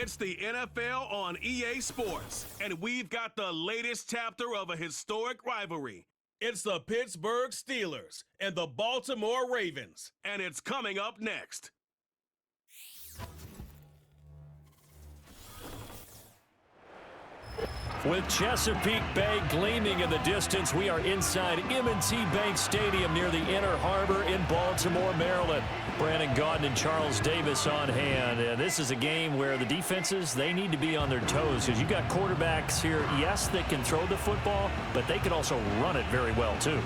It's the NFL on EA Sports, and we've got the latest chapter of a historic rivalry. It's the Pittsburgh Steelers and the Baltimore Ravens, and it's coming up next. With Chesapeake Bay gleaming in the distance, we are inside M&T Bank Stadium near the Inner Harbor in Baltimore, Maryland. Brandon Gaudin and Charles Davis on hand. And this is a game where the defenses, they need to be on their toes because you've got quarterbacks here, yes, that can throw the football, but they can also run it very well, too.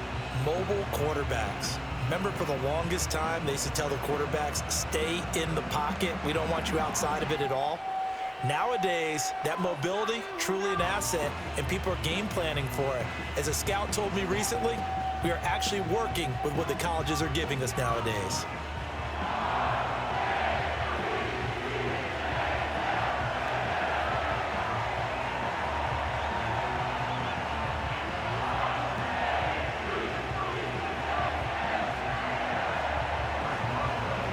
Mobile quarterbacks. Remember, for the longest time, they used to tell the quarterbacks, stay in the pocket. We don't want you outside of it at all. Nowadays, that mobility, truly an asset, and people are game planning for it. As a scout told me recently, we are actually working with what the colleges are giving us nowadays.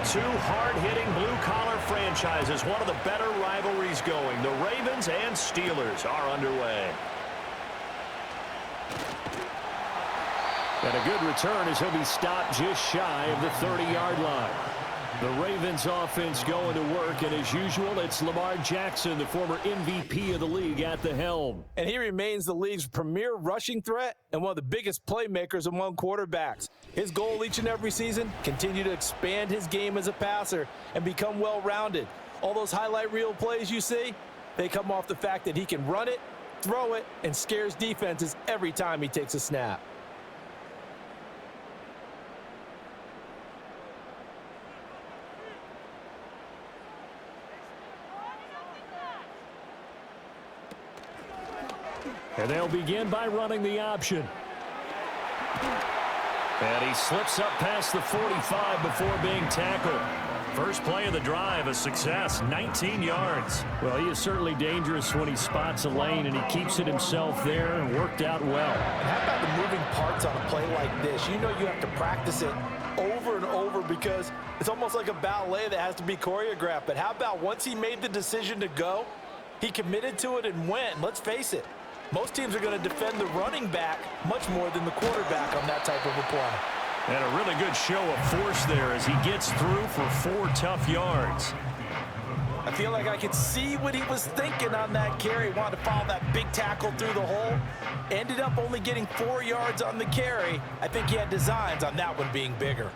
Two hard-hitting blue-collar franchises, one of the better rivalries going. The Ravens and Steelers are underway. And a good return as he'll be stopped just shy of the 30-yard line. The Ravens offense going to work, and as usual, it's Lamar Jackson, the former MVP of the league, at the helm. And he remains the league's premier rushing threat and one of the biggest playmakers among quarterbacks. His goal each and every season, continue to expand his game as a passer and become well-rounded. All those highlight reel plays you see, they come off the fact that he can run it, throw it, and scares defenses every time he takes a snap. And they'll begin by running the option. And he slips up past the 45 before being tackled. First play of the drive, a success, 19 yards. Well, he is certainly dangerous when he spots a lane, and he keeps it himself there and worked out well. And how about the moving parts on a play like this? You know you have to practice it over and over because it's almost like a ballet that has to be choreographed. But how about once he made the decision to go, he committed to it and went. Let's face it. Most teams are going to defend the running back much more than the quarterback on that type of a play. And a really good show of force there as he gets through for 4 tough yards. I feel like I could see what he was thinking on that carry. Wanted to follow that big tackle through the hole. Ended up only getting 4 yards on the carry. I think he had designs on that one being bigger.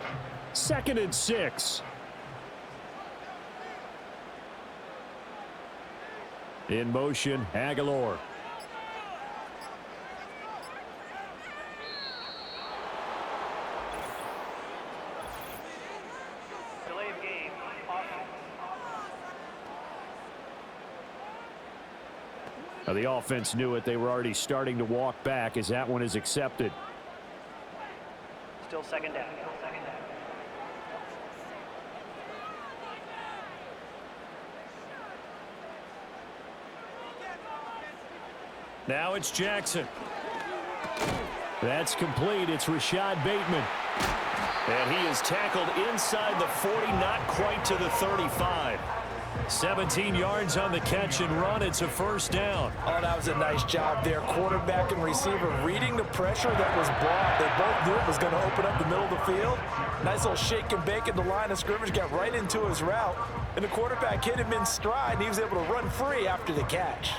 2nd and 6. In motion, Aguilar. Now the offense knew it. They were already starting to walk back as that one is accepted. Still second down. Now it's Jackson. That's complete. It's Rashad Bateman. And he is tackled inside the 40, not quite to the 35. 17 yards on the catch and run. It's a first down. Oh, that was a nice job there. Quarterback and receiver reading the pressure that was brought. They both knew it was going to open up the middle of the field. Nice little shake and bake at the line of scrimmage. Got right into his route. And the quarterback hit him in stride, and he was able to run free after the catch.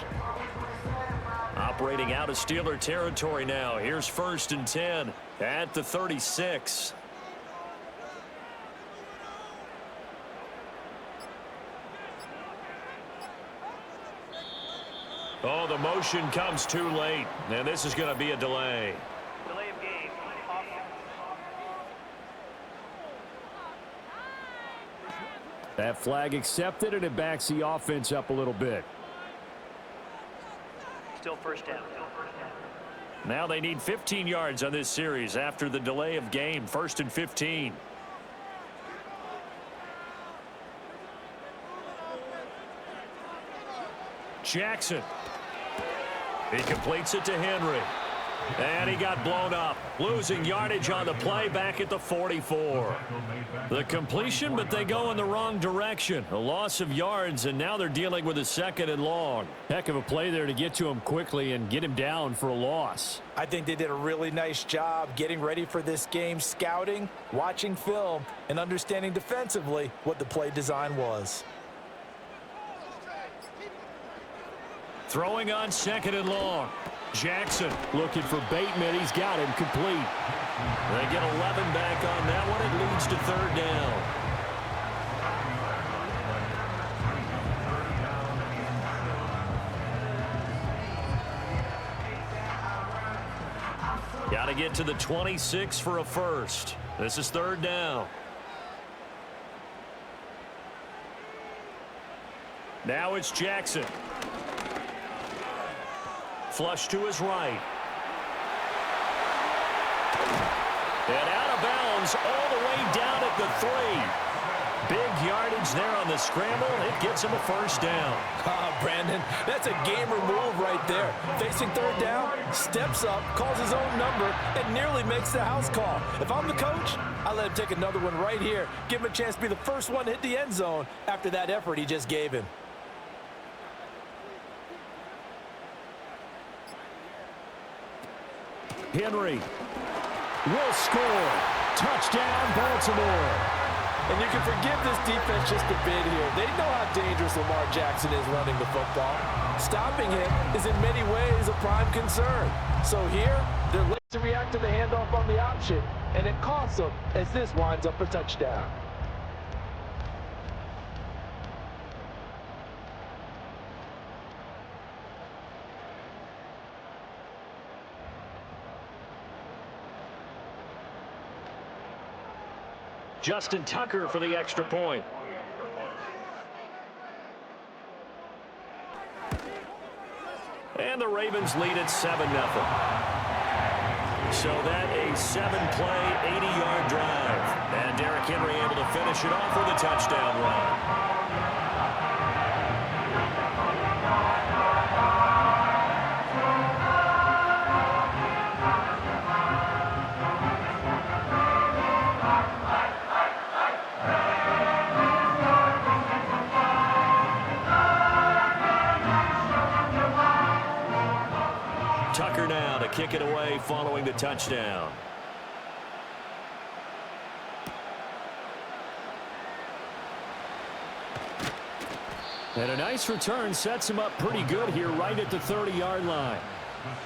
Operating out of Steeler territory now. Here's 1st and 10 at the 36. Oh, the motion comes too late, and this is going to be a delay. Delay of game. That flag accepted, and it backs the offense up a little bit. Still first down. Now they need 15 yards on this series after the delay of game. 1st and 15. Jackson. He completes it to Henry. And he got blown up, losing yardage on the play back at the 44. The completion, but they go in the wrong direction. A loss of yards, and now they're dealing with a 2nd and long. Heck of a play there to get to him quickly and get him down for a loss. I think they did a really nice job getting ready for this game, scouting, watching film, and understanding defensively what the play design was. Throwing on 2nd and long. Jackson looking for Bateman. He's got him complete. They get 11 back on that one. It leads to 3rd down. Got to get to the 26 for a first. This is 3rd down. Now it's Jackson. Flush to his right. And out of bounds all the way down at the 3. Big yardage there on the scramble. It gets him a first down. Brandon, that's a gamer move right there. Facing 3rd down, steps up, calls his own number, and nearly makes the house call. If I'm the coach, I let him take another one right here. Give him a chance to be the first one to hit the end zone after that effort he just gave him. Henry will score. Touchdown, Baltimore. And you can forgive this defense just a bit here. They know how dangerous Lamar Jackson is running the football. Stopping him is in many ways a prime concern. So here, they're late to react to the handoff on the option, and it costs them as this winds up a touchdown. Justin Tucker for the extra point. And the Ravens lead at 7-0. So that a 7-play, 80-yard drive. And Derrick Henry able to finish it off with a touchdown run. Tucker now to kick it away following the touchdown. And a nice return sets him up pretty good here right at the 30-yard line.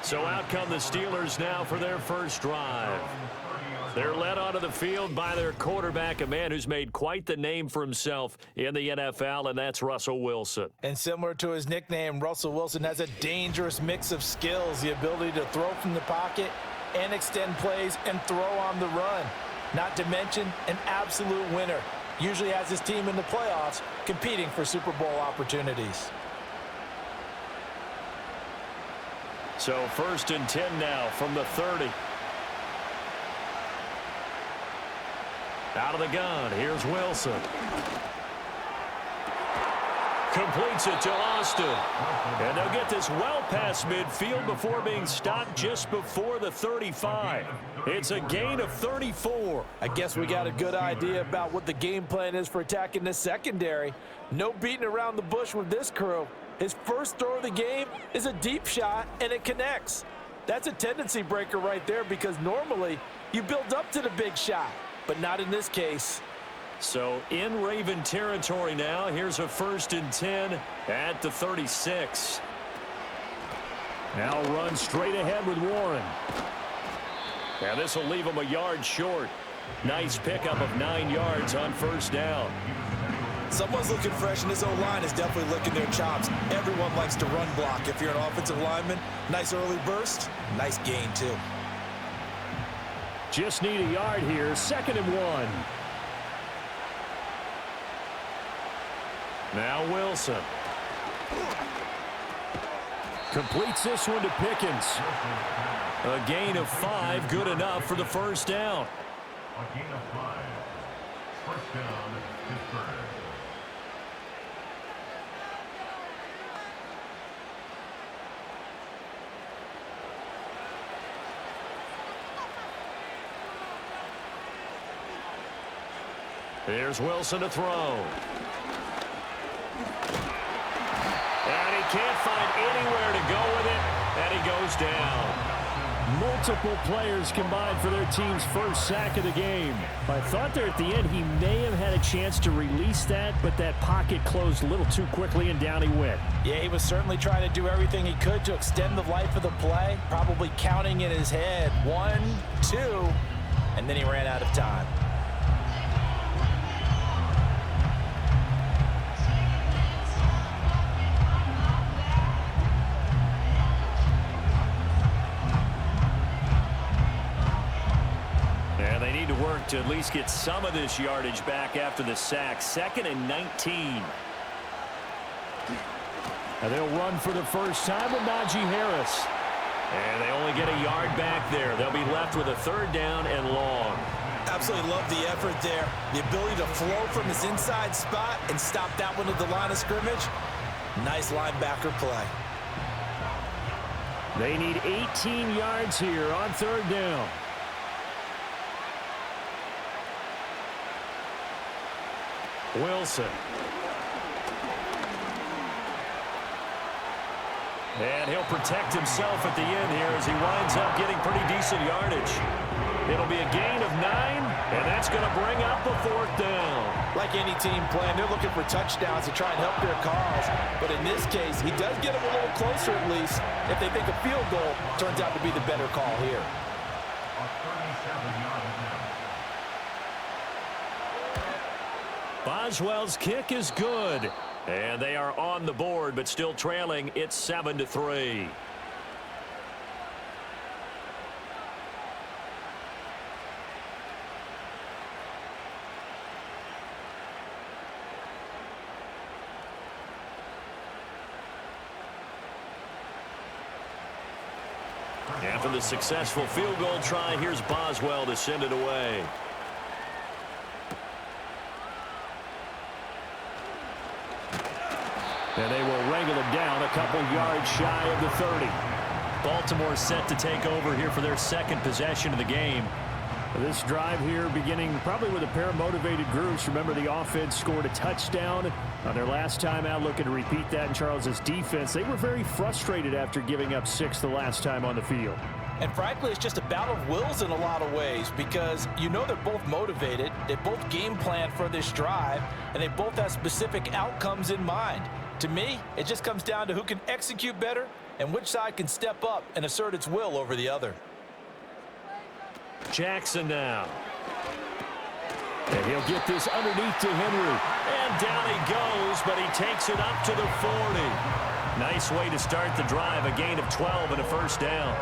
So out come the Steelers now for their first drive. They're led onto the field by their quarterback, a man who's made quite the name for himself in the NFL, and that's Russell Wilson. And similar to his nickname, Russell Wilson has a dangerous mix of skills, the ability to throw from the pocket and extend plays and throw on the run. Not to mention an absolute winner. Usually has his team in the playoffs competing for Super Bowl opportunities. So 1st and 10 now from the 30. Out of the gun, here's Wilson. Completes it to Austin. And they'll get this well past midfield before being stopped just before the 35. It's a gain of 34. I guess we got a good idea about what the game plan is for attacking this secondary. No beating around the bush with this crew. His first throw of the game is a deep shot, and it connects. That's a tendency breaker right there because normally you build up to the big shot, but not in this case. So in Raven territory now. Here's a 1st and 10 at the 36. Now run straight ahead with Warren. Now this will leave him a yard short. Nice pickup of 9 yards on 1st down. Someone's looking fresh, and his O-line is definitely licking their chops. Everyone likes to run block. If you're an offensive lineman, nice early burst, nice gain too. Just need a yard here. 2nd and 1. Now Wilson. Completes this one to Pickens. A gain of 5, good enough for the 1st down. A gain of 5. 1st down, Pittsburgh. Here's Wilson to throw. And he can't find anywhere to go with it, and he goes down. Multiple players combined for their team's first sack of the game. I thought there at the end he may have had a chance to release that, but that pocket closed a little too quickly, and down he went. Yeah, he was certainly trying to do everything he could to extend the life of the play, probably counting in his head 1, 2, and then he ran out of time. To at least get some of this yardage back after the sack. 2nd and 19. And they'll run for the first time with Najee Harris. And they only get a yard back there. They'll be left with a 3rd down and long. Absolutely love the effort there. The ability to flow from his inside spot and stop that one at the line of scrimmage. Nice linebacker play. They need 18 yards here on 3rd down. Wilson. And he'll protect himself at the end here as he winds up getting pretty decent yardage. It'll be a gain of 9, and that's going to bring up a 4th down. Like any team playing, they're looking for touchdowns to try and help their cause. But in this case, he does get them a little closer at least. If they think a field goal turns out to be the better call here. A 37-yard attempt. Boswell's kick is good. And they are on the board, but still trailing. It's 7-3. After the successful field goal try, here's Boswell to send it away. And they will wrangle him down a couple yards shy of the 30. Baltimore set to take over here for their 2nd possession of the game. This drive here beginning probably with a pair of motivated groups. Remember, the offense scored a touchdown on their last time out, looking to repeat that in Charles's defense. They were very frustrated after giving up 6 the last time on the field. And frankly, it's just a battle of wills in a lot of ways because you know they're both motivated, they both game plan for this drive, and they both have specific outcomes in mind. To me, it just comes down to who can execute better and which side can step up and assert its will over the other. Jackson now. And he'll get this underneath to Henry. And down he goes, but he takes it up to the 40. Nice way to start the drive, a gain of 12 and a 1st down.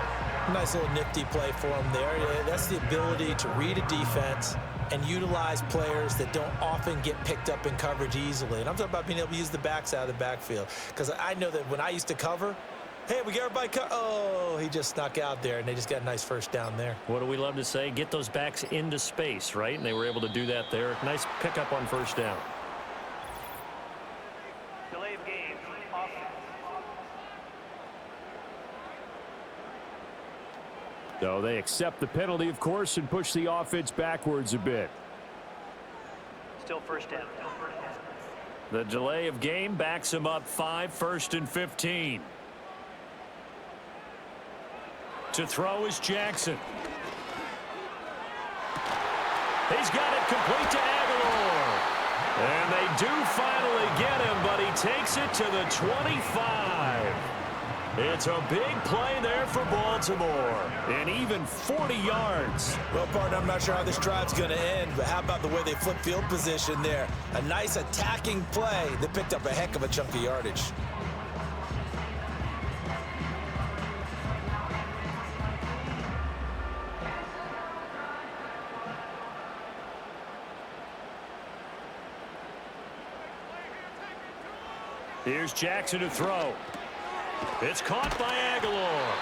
Nice little nifty play for him there. Yeah, that's the ability to read a defense and utilize players that don't often get picked up in coverage easily. And I'm talking about being able to use the backs out of the backfield. Because I know that when I used to cover, hey, we got everybody oh, he just snuck out there, and they just got a nice 1st down there. What do we love to say? Get those backs into space, right? And they were able to do that there. Nice pickup on 1st down. Delay of game. Off. So they accept the penalty, of course, and push the offense backwards a bit. Still 1st down. The delay of game backs him up 5, 1st and 15. To throw is Jackson. He's got it complete to Aguilar. And they do finally get him, but he takes it to the 25. It's a big play there for Baltimore. And even 40 yards. Well, partner, I'm not sure how this drive's going to end, but how about the way they flip field position there? A nice attacking play that picked up a heck of a chunk of yardage. Here's Jackson to throw. It's caught by Aguilar.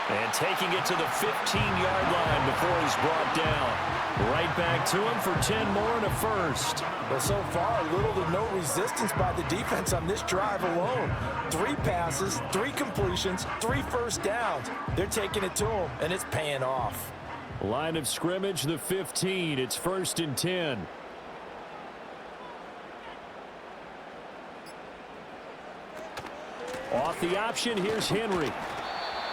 And taking it to the 15-yard line before he's brought down. Right back to him for 10 more and a 1st. Well, so far, little to no resistance by the defense on this drive alone. 3 passes, 3 completions, 3 1st downs. They're taking it to him, and it's paying off. Line of scrimmage, the 15. It's 1st and 10. Off the option, here's Henry.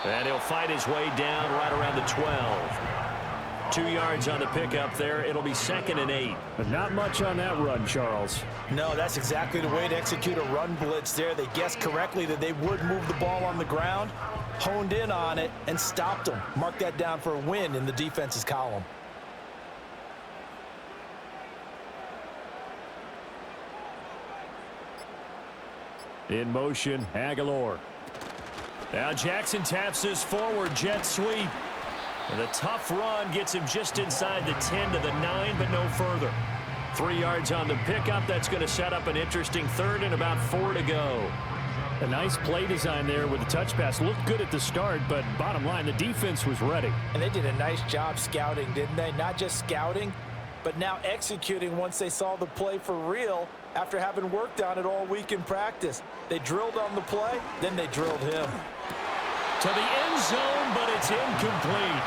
And he'll fight his way down right around the 12. 2 yards on the pickup there. It'll be 2nd and 8. But not much on that run, Charles. No, that's exactly the way to execute a run blitz there. They guessed correctly that they would move the ball on the ground, honed in on it, and stopped them. Mark that down for a win in the defense's column. In motion, Aguilar. Now Jackson taps this forward jet sweep. And the tough run gets him just inside the 10 to the 9, but no further. 3 yards on the pickup. That's going to set up an interesting 3rd and about 4 to go. A nice play design there with the touch pass. Looked good at the start, but bottom line, the defense was ready. And they did a nice job scouting, didn't they? Not just scouting, but now executing once they saw the play for real after having worked on it all week in practice. They drilled on the play, then they drilled him. To the end zone, but it's incomplete.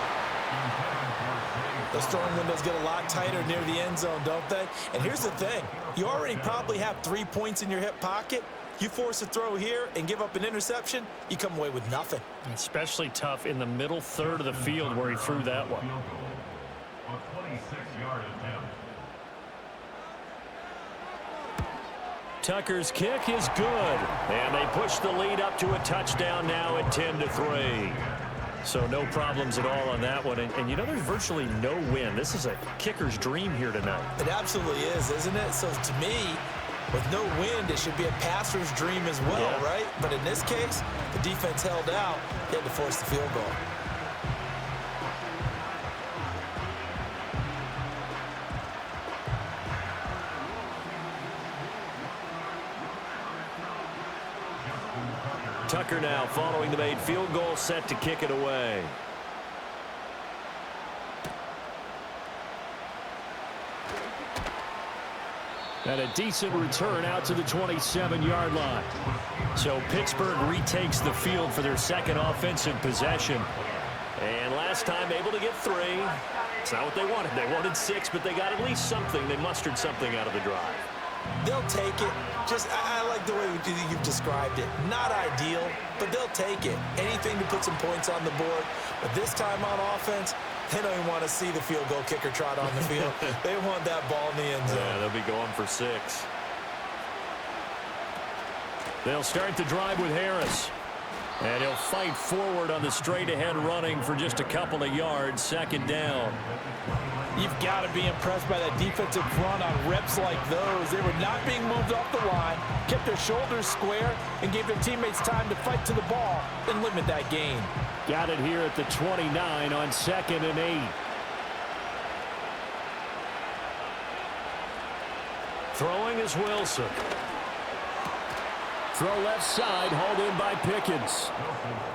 Those throwing windows get a lot tighter near the end zone, don't they? And here's the thing. You already probably have 3 points in your hip pocket. You force a throw here and give up an interception, you come away with nothing. Especially tough in the middle 1/3 of the field where he threw that one. A 26-yard attempt. Tucker's kick is good. And they push the lead up to a touchdown now at 10 to 3. So no problems at all on that one. And you know, there's virtually no win. This is a kicker's dream here tonight. It absolutely is, isn't it? So to me, with no wind, it should be a passer's dream as well, right? But in this case, the defense held out. They had to force the field goal. Tucker now following the made field goal, set to kick it away. And a decent return out to the 27-yard line. So Pittsburgh retakes the field for their 2nd offensive possession. And last time able to get 3. It's not what they wanted. They wanted 6, but they got at least something. They mustered something out of the drive. They'll take it. I like the way you've described it. Not ideal, but they'll take it. Anything to put some points on the board. But this time on offense, they don't even want to see the field goal kicker trot on the field. They want that ball in the end zone. Yeah, they'll be going for 6. They'll start the drive with Harris. And he'll fight forward on the straight-ahead running for just a couple of yards. 2nd down. You've got to be impressed by that defensive front on reps like those. They were not being moved off the line, kept their shoulders square, and gave their teammates time to fight to the ball and limit that gain. Got it here at the 29 on 2nd and 8. Throwing is Wilson. Throw left side, hauled in by Pickens.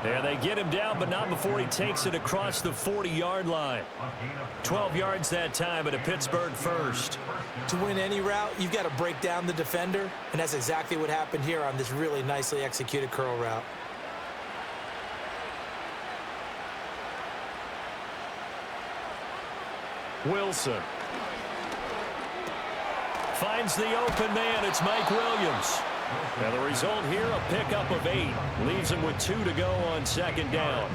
And they get him down, but not before he takes it across the 40-yard line. 12 yards that time, and a Pittsburgh first. To win any route, you've got to break down the defender, and that's exactly what happened here on this really nicely executed curl route. Wilson finds the open man. It's Mike Williams. And the result here, a pickup of 8. Leaves him with 2 to go on 2nd down.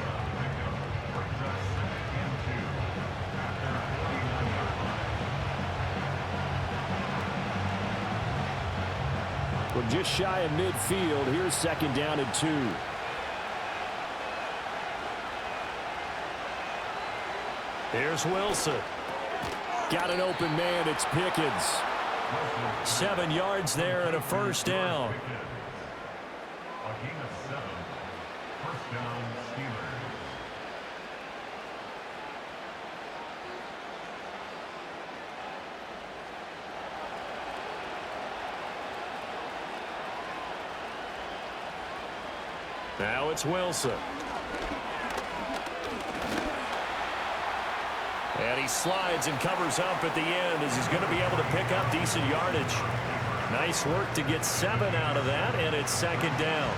We're just shy of midfield. Here's 2nd down and 2. Here's Wilson. Got an open man. It's Pickens. 7 yards there and a 1st down. A gain of 7. 1st down, Steelers. Now it's Wilson. And he slides and covers up at the end as he's going to be able to pick up decent yardage. Nice work to get 7 out of that, and it's 2nd down.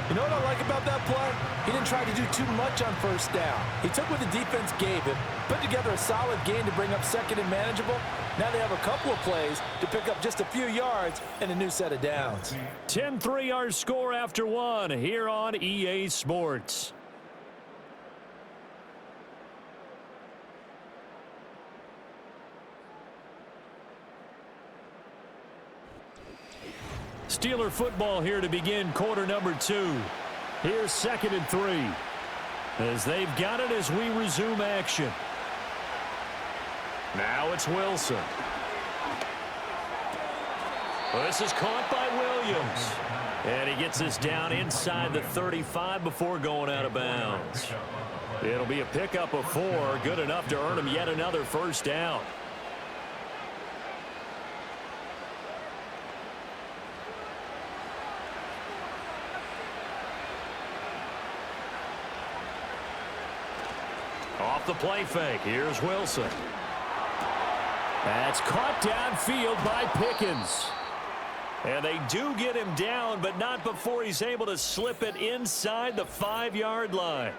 You know what I like about that play? He didn't try to do too much on first down. He took what the defense gave him, put together a solid gain to bring up second and manageable. Now they have a couple of plays to pick up just a few yards and a new set of downs. 10-3 our score after one here on EA Sports. Steeler football here to begin quarter number 2. Here's 2nd and 3. As they've got it as we resume action. Now it's Wilson. This is caught by Williams. And he gets this down inside the 35 before going out of bounds. It'll be a pickup of 4, good enough to earn him yet another first down. Off the play fake, here's Wilson. That's caught downfield by Pickens. And they do get him down, but not before he's able to slip it inside the 5-yard line.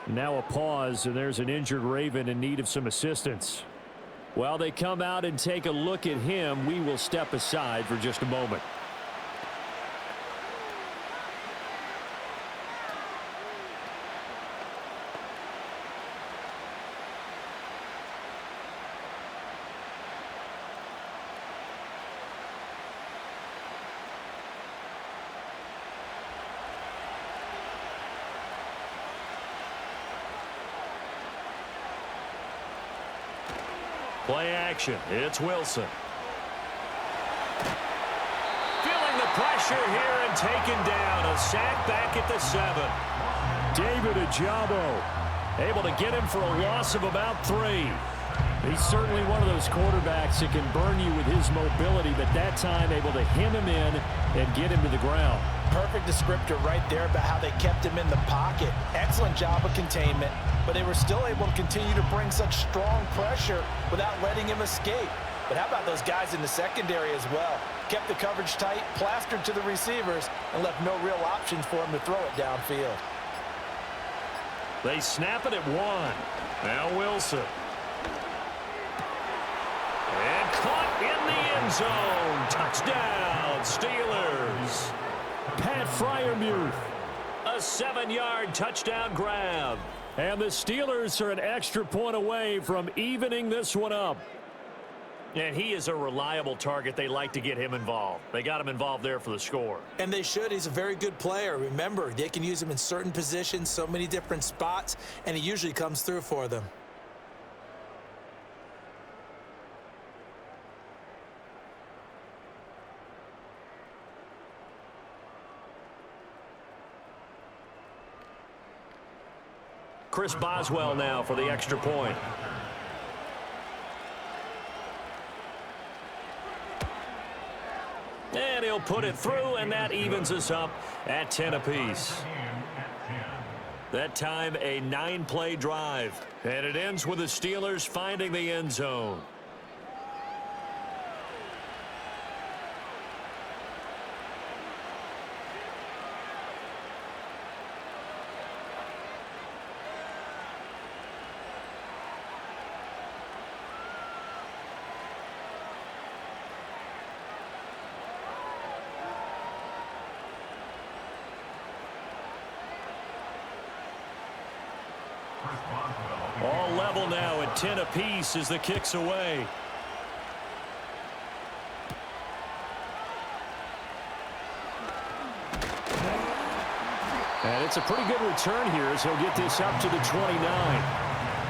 Now a pause, and there's an injured Raven in need of some assistance. While they come out and take a look at him, we will step aside for just a moment. Play action. It's Wilson. Feeling the pressure here and taken down. A sack back at the 7. David Ojabo able to get him for a loss of about 3. He's certainly one of those quarterbacks that can burn you with his mobility, but that time able to hem him in and get him to the ground. Perfect descriptor right there about how they kept him in the pocket. Excellent job of containment, but they were still able to continue to bring such strong pressure without letting him escape. But how about those guys in the secondary as well? Kept the coverage tight, plastered to the receivers, and left no real options for him to throw it downfield. They snap it at 1. Now Wilson. And caught in the end zone. Touchdown, Steelers. Pat Freiermuth. A 7-yard touchdown grab. And the Steelers are an extra point away from evening this one up. And he is a reliable target. They like to get him involved. They got him involved there for the score. And they should. He's a very good player. Remember, they can use him in certain positions, so many different spots, and he usually comes through for them. Chris Boswell now for the extra point. And he'll put it through, and that evens us up at 10 apiece. That time a 9-play drive. And it ends with the Steelers finding the end zone. All level now at 10 apiece as the kick's away. And it's a pretty good return here as he'll get this up to the 29.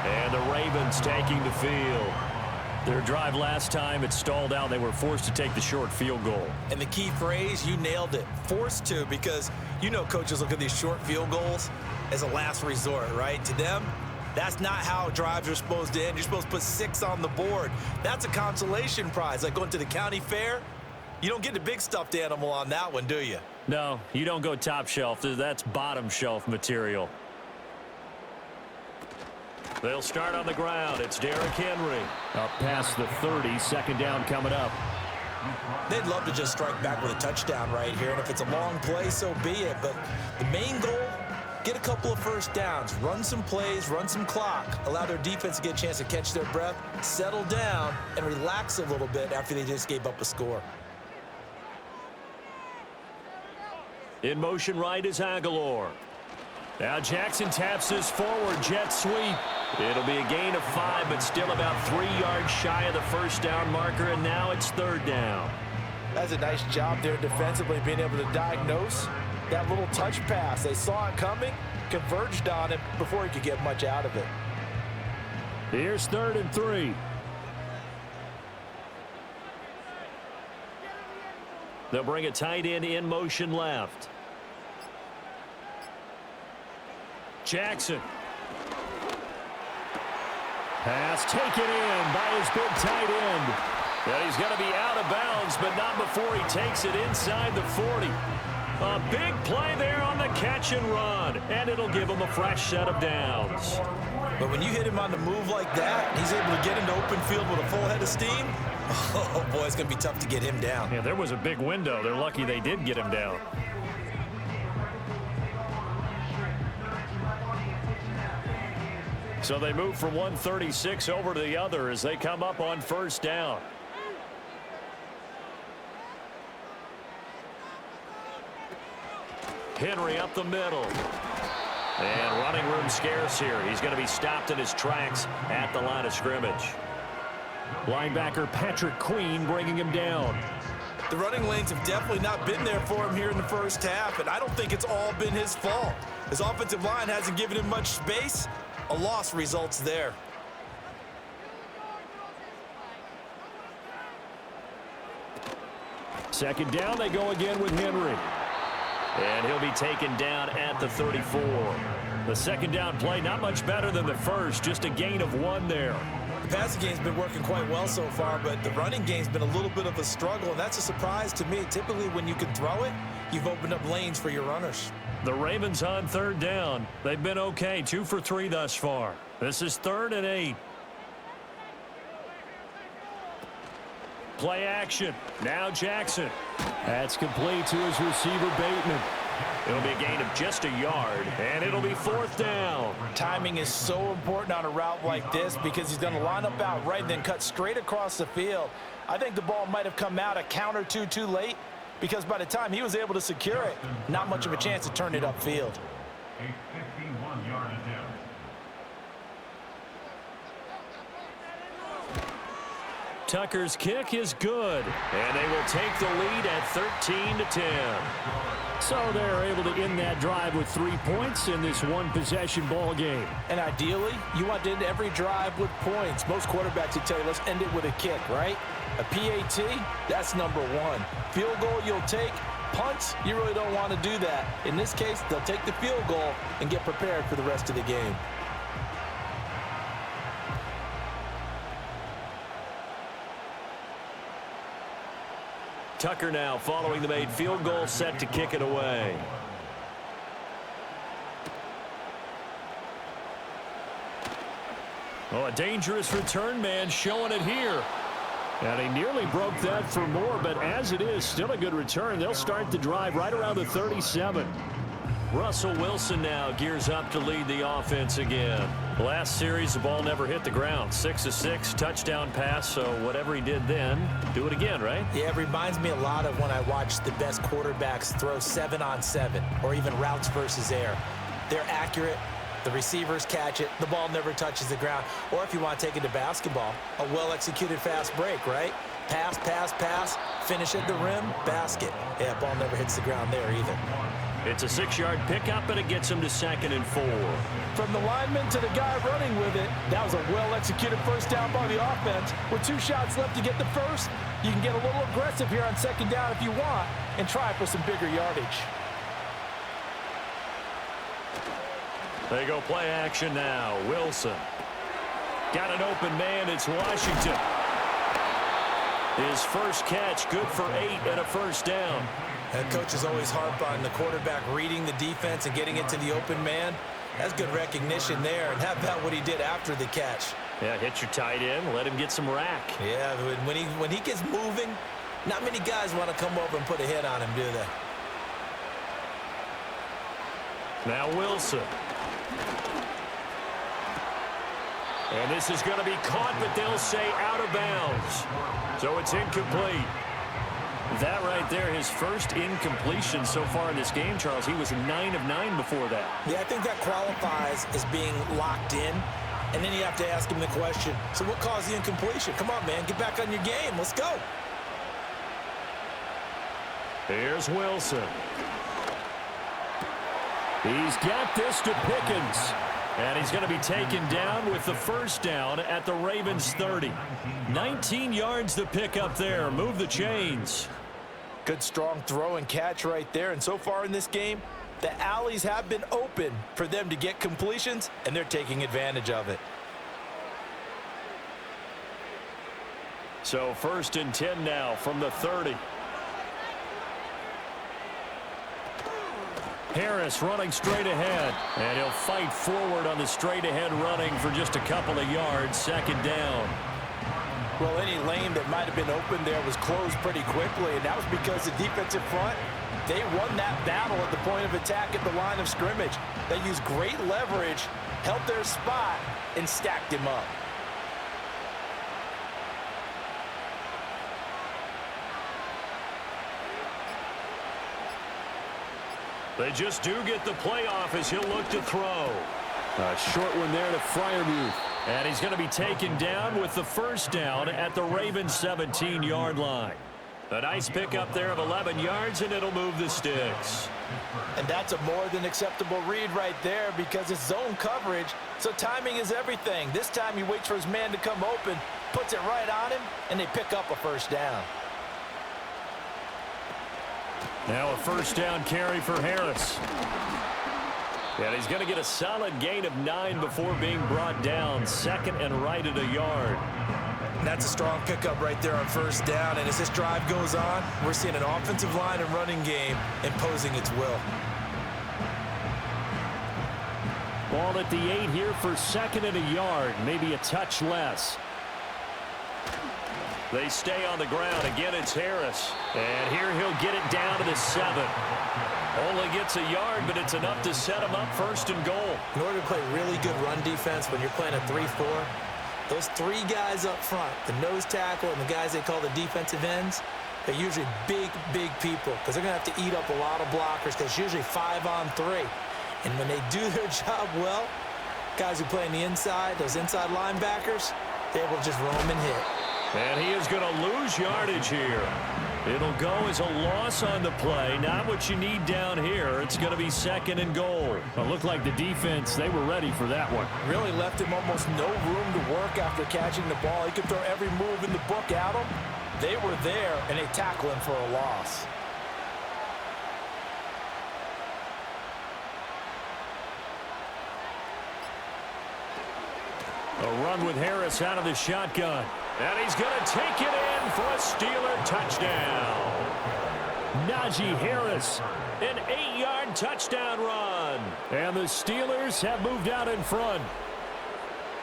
And the Ravens taking the field. Their drive last time, it stalled out. They were forced to take the short field goal. And the key phrase, you nailed it. Forced to, because you know coaches look at these short field goals as a last resort, right? To them, that's not how drives are supposed to end. You're supposed to put 6 on the board. That's a consolation prize. Like going to the county fair, you don't get the big stuffed animal on that one, do you? No, you don't go top shelf. That's bottom shelf material. They'll start on the ground. It's Derrick Henry. Up past the 30, second down coming up. They'd love to just strike back with a touchdown right here, and if it's a long play, so be it. But the main goal, get a couple of first downs, run some plays, run some clock, allow their defense to get a chance to catch their breath, settle down, and relax a little bit after they just gave up a score. In motion right is Aguilar. Now Jackson taps this forward jet sweep. It'll be a gain of 5, but still about 3 yards shy of the first down marker, and now it's third down. That's a nice job there defensively, being able to diagnose that little touch pass. They saw it coming, converged on it before he could get much out of it. Here's 3rd and 3. They'll bring a tight end in motion left. Jackson. Pass taken in by his big tight end. And he's going to be out of bounds, but not before he takes it inside the 40. A big play there on the catch and run, and it'll give him a fresh set of downs. But when you hit him on the move like that, he's able to get into open field with a full head of steam. Oh, boy, it's going to be tough to get him down. Yeah, there was a big window. They're lucky they did get him down. So they move from 136 over to the other as they come up on first down. Henry up the middle. And running room scarce here. He's going to be stopped in his tracks at the line of scrimmage. Linebacker Patrick Queen bringing him down. The running lanes have definitely not been there for him here in the first half, and I don't think it's all been his fault. His offensive line hasn't given him much space. A loss results there. Second down, they go again with Henry. And he'll be taken down at the 34. The second down play, not much better than the first, just a gain of 1 there. The passing game's been working quite well so far, but the running game's been a little bit of a struggle, and that's a surprise to me. Typically, when you can throw it, you've opened up lanes for your runners. The Ravens on third down. They've been okay, 2 for 3 thus far. This is 3rd and 8. Play action. Now Jackson. That's complete to his receiver, Bateman. It'll be a gain of just a yard, and it'll be 4th down. Timing is so important on a route like this because he's going to line up out right and then cut straight across the field. I think the ball might have come out a count or two too late because by the time he was able to secure it, not much of a chance to turn it upfield. A 51-yard attempt. Tucker's kick is good, and they will take the lead at 13-10. So they're able to end that drive with 3 points in this one-possession ball game. And ideally, you want to end every drive with points. Most quarterbacks would tell you, let's end it with a kick, right? A PAT, that's number 1. Field goal you'll take. Punts, you really don't want to do that. In this case, they'll take the field goal and get prepared for the rest of the game. Tucker now following the made field goal, set to kick it away. Oh, a dangerous return man showing it here. And he nearly broke that for more, but as it is, still a good return. They'll start the drive right around the 37. Russell Wilson now gears up to lead the offense again. Last series, the ball never hit the ground. 6 of 6, touchdown pass, so whatever he did then, do it again, right? Yeah, it reminds me a lot of when I watch the best quarterbacks throw 7-on-7 or even routes versus air. They're accurate. The receivers catch it. The ball never touches the ground. Or if you want to take it to basketball, a well-executed fast break, right? Pass, pass, pass, finish at the rim, basket. Yeah, ball never hits the ground there either. It's a 6-yard pickup, and it gets him to 2nd and 4. From the lineman to the guy running with it, that was a well-executed first down by the offense. With 2 shots left to get the first, you can get a little aggressive here on 2nd down if you want and try for some bigger yardage. They go play action now. Wilson. Got an open man. It's Washington. His first catch, good for 8 and a first down. Head coaches always harp on the quarterback reading the defense and getting it to the open man. That's good recognition there. And how about what he did after the catch? Yeah, hit your tight end. Let him get some rack. Yeah, when he gets moving, Not many guys want to come over and put a hit on him, do they? Now Wilson. And this is going to be caught, but they'll say out of bounds. So it's incomplete. That right there, his first incompletion so far in this game, Charles. He was 9 of 9 before that. Yeah, I think that qualifies as being locked in. And then you have to ask him the question, so what caused the incompletion? Come on, man, get back on your game. Let's go. Here's Wilson. He's got this to Pickens. And he's going to be taken down with the first down at the Ravens 30. 19 yards to pick up there. Move the chains. Good strong throw and catch right there. And so far in this game, the alleys have been open for them to get completions, and they're taking advantage of it. So 1st and 10 now from the 30. Harris running straight ahead, and he'll fight forward on the straight ahead running for just a couple of yards. 2nd down. Well, any lane that might have been open there was closed pretty quickly, and that was because the defensive front, they won that battle at the point of attack at the line of scrimmage. They used great leverage, held their spot, and stacked him up. They just do get the playoff as he'll look to throw. A short one there to Freiermuth. And he's going to be taken down with the first down at the Ravens 17-yard line. A nice pickup there of 11 yards, and it'll move the sticks. And that's a more than acceptable read right there because it's zone coverage, so timing is everything. This time he waits for his man to come open, puts it right on him, and they pick up a first down. Now a first down carry for Harris. And he's going to get a solid gain of 9 before being brought down. 2nd and right at a yard. That's a strong pickup right there on first down. And as this drive goes on, we're seeing an offensive line and running game imposing its will. Ball at the 8 here for 2nd and a yard. Maybe a touch less. They stay on the ground. Again, it's Harris. And here he'll get it down to the 7. Only gets a yard, but it's enough to set him up 1st and goal. In order to play really good run defense when you're playing a 3-4, those 3 guys up front, the nose tackle and the guys they call the defensive ends, they're usually big, big people because they're going to have to eat up a lot of blockers because it's usually 5-on-3. And when they do their job well, guys who play on the inside, those inside linebackers, they're able to just roam and hit. And he is going to lose yardage here. It'll go as a loss on the play. Not what you need down here. It's going to be 2nd and goal. It looked like the defense, they were ready for that one. Really left him almost no room to work after catching the ball. He could throw every move in the book at him. They were there, and they tackle him for a loss. A run with Harris out of the shotgun. And he's going to take it in for a Steeler touchdown. Najee Harris, an 8-yard touchdown run. and the Steelers have moved out in front.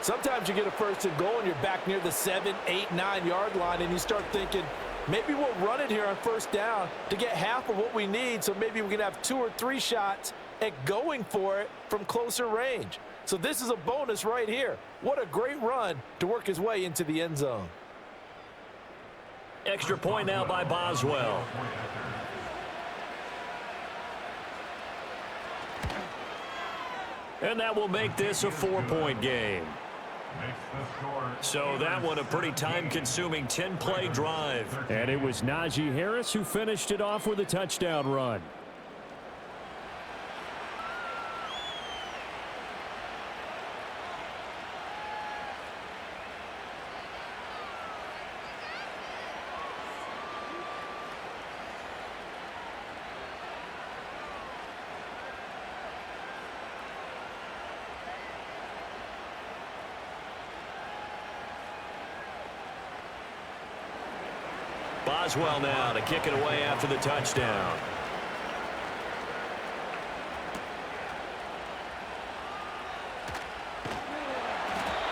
Sometimes you get a 1st and goal and you're back near the 7, 8, 9 yard line and you start thinking, maybe we'll run it here on 1st down to get half of what we need, so maybe we can have 2 or 3 shots at going for it from closer range. So this is a bonus right here. What a great run to work his way into the end zone. Extra point now by Boswell. And that will make this a 4-point game. So that one a pretty time-consuming 10-play drive. And it was Najee Harris who finished it off with a touchdown run. Boswell now to kick it away after the touchdown.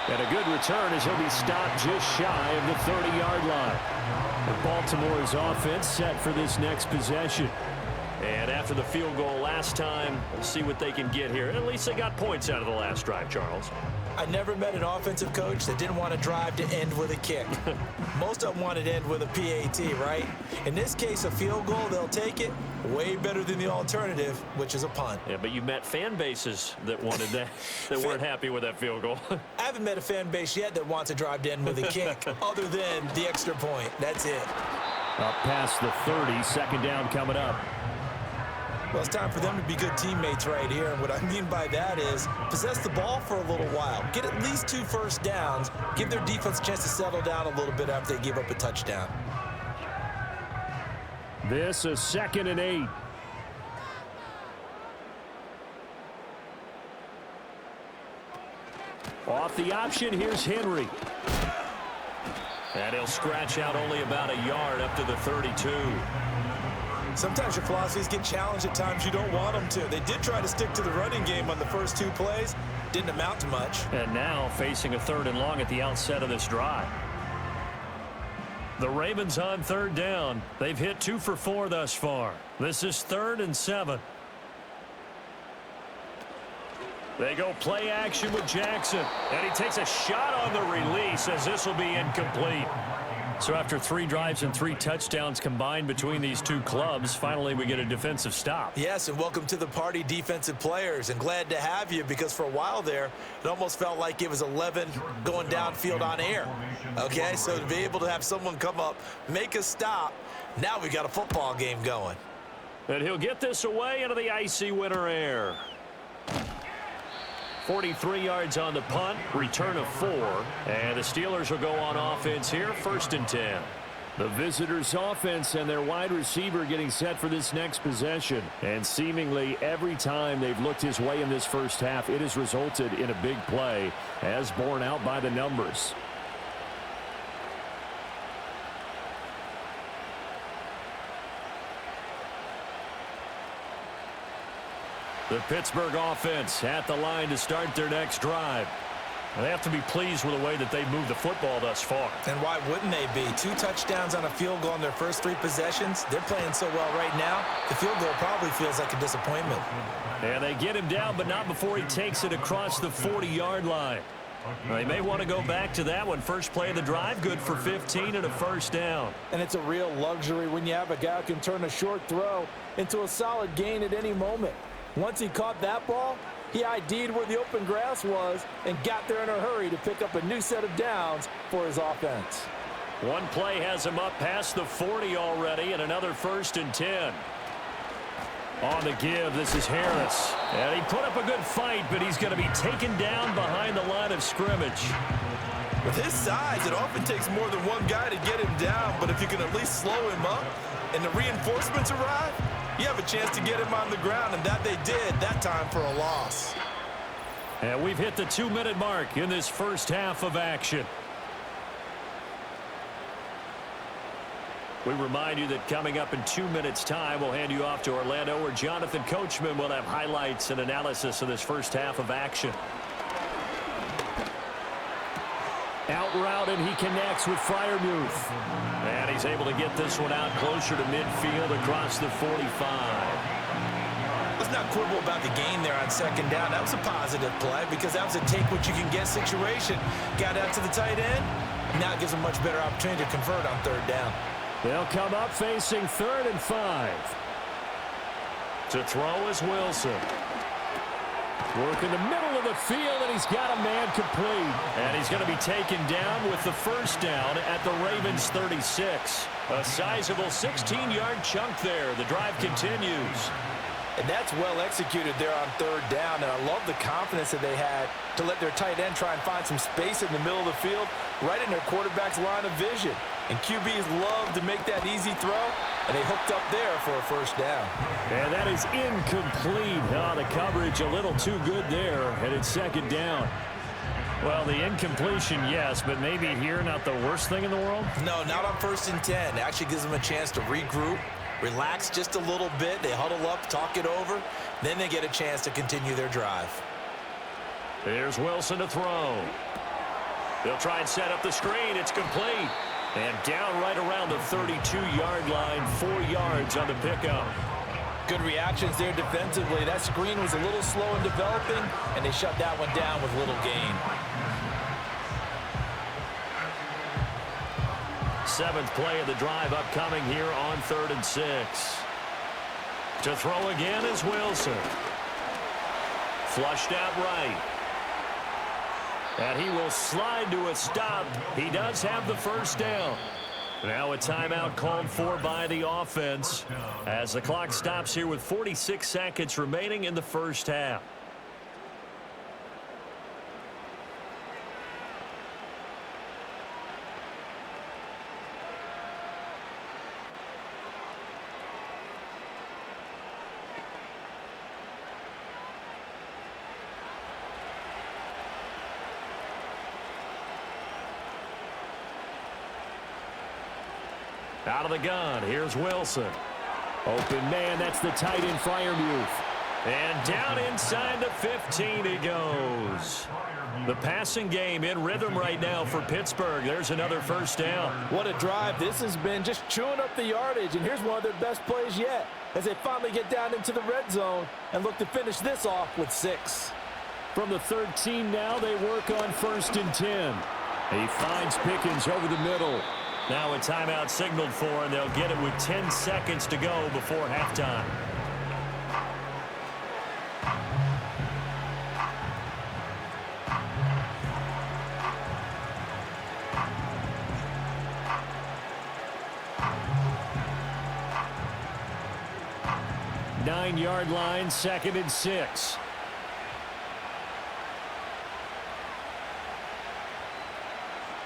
And a good return as he'll be stopped just shy of the 30-yard line. And Baltimore's offense set for this next possession. And after the field goal last time, we'll see what they can get here. At least they got points out of the last drive, Charles. I never met an offensive coach that didn't want to drive to end with a kick. Most of them wanted to end with a PAT, right? In this case, a field goal, they'll take it. Way better than the alternative, which is a punt. Yeah, but you met fan bases that wanted that, that weren't happy with that field goal. I haven't met a fan base yet that wants to drive to end with a kick, other than the extra point. That's it. Up past the 30, second down coming up. Well, it's time for them to be good teammates right here. And what I mean by that is possess the ball for a little while. Get at least 2 first downs. Give their defense a chance to settle down a little bit after they give up a touchdown. This is 2nd and 8. Off the option, here's Henry. And he'll scratch out only about a yard up to the 32. Sometimes your philosophies get challenged at times you don't want them to. They did try to stick to the running game on the first 2 plays. Didn't amount to much. And now facing a 3rd and long at the outset of this drive. The Ravens on 3rd down. They've hit 2 for 4 thus far. This is 3rd and 7. They go play action with Jackson. And he takes a shot on the release as this will be incomplete. So after 3 drives and 3 touchdowns combined between these 2 clubs, finally we get a defensive stop. Yes, and welcome to the party, defensive players. And glad to have you, because for a while there, it almost felt like it was 11 going downfield on air. Okay, so to be able to have someone come up, make a stop, now we got a football game going. And he'll get this away into the icy winter air. 43 yards on the punt, return of 4, and the Steelers will go on offense here, 1st and 10. The visitors' offense and their wide receiver getting set for this next possession. And seemingly every time they've looked his way in this first half, it has resulted in a big play, as borne out by the numbers. The Pittsburgh offense at the line to start their next drive. And they have to be pleased with the way that they've moved the football thus far. And why wouldn't they be? 2 touchdowns on a field goal in their first 3 possessions. They're playing so well right now, the field goal probably feels like a disappointment. And they get him down, but not before he takes it across the 40-yard line. They may want to go back to that one. First play of the drive, good for 15 and a 1st down. And it's a real luxury when you have a guy who can turn a short throw into a solid gain at any moment. Once he caught that ball, he ID'd where the open grass was and got there in a hurry to pick up a new set of downs for his offense. One play has him up past the 40 already, and another 1st and 10. On the give, this is Harris. And he put up a good fight, but he's going to be taken down behind the line of scrimmage. With his size, it often takes more than one guy to get him down, but if you can at least slow him up and the reinforcements arrive, you have a chance to get him on the ground, and that they did that time for a loss. And we've hit the 2-minute mark in this first half of action. We remind you that coming up in 2 minutes' time, we'll hand you off to Orlando, where Jonathan Coachman will have highlights and analysis of this first half of action. Out route, and he connects with Freiermuth. And he's able to get this one out closer to midfield across the 45. Let's not quibble about the gain there on 2nd down. That was a positive play because that was a take-what-you-can-get situation. Got out to the tight end. Now it gives them a much better opportunity to convert on 3rd down. They'll come up facing 3rd and 5. To throw is Wilson. Work in the middle of the field, and he's got a man complete. And he's going to be taken down with the 1st down at the Ravens 36. A sizable 16-yard chunk there. The drive continues. And that's well executed there on 3rd down. And I love the confidence that they had to let their tight end try and find some space in the middle of the field, right in their quarterback's line of vision. And QBs love to make that easy throw, and they hooked up there for a 1st down. And that is incomplete. Oh, the coverage a little too good there, and it's 2nd down. Well, the incompletion, yes, but maybe here not the worst thing in the world? No, not on 1st and 10. It actually gives them a chance to regroup, relax just a little bit. They huddle up, talk it over. Then they get a chance to continue their drive. Here's Wilson to throw. They'll try and set up the screen. It's complete. And down right around the 32-yard line, 4 yards on the pickup. Good reactions there defensively. That screen was a little slow in developing, and they shut that one down with little gain. 7th play of the drive upcoming here on 3rd and 6. To throw again is Wilson. Flushed out right. And he will slide to a stop. He does have the first down. Now a timeout called for by the offense as the clock stops here with 46 seconds remaining in the first half. Out of the gun, here's Wilson. Open man, that's the tight end Freiermuth. And down inside the 15 he goes. The passing game in rhythm right now for Pittsburgh. There's another first down. What a drive. This has been just chewing up the yardage, and here's one of their best plays yet as they finally get down into the red zone and look to finish this off with 6. From the 13 now, they work on 1st and 10. He finds Pickens over the middle. Now a timeout signaled for, and they'll get it with 10 seconds to go before halftime. Nine-yard line, 2nd and 6.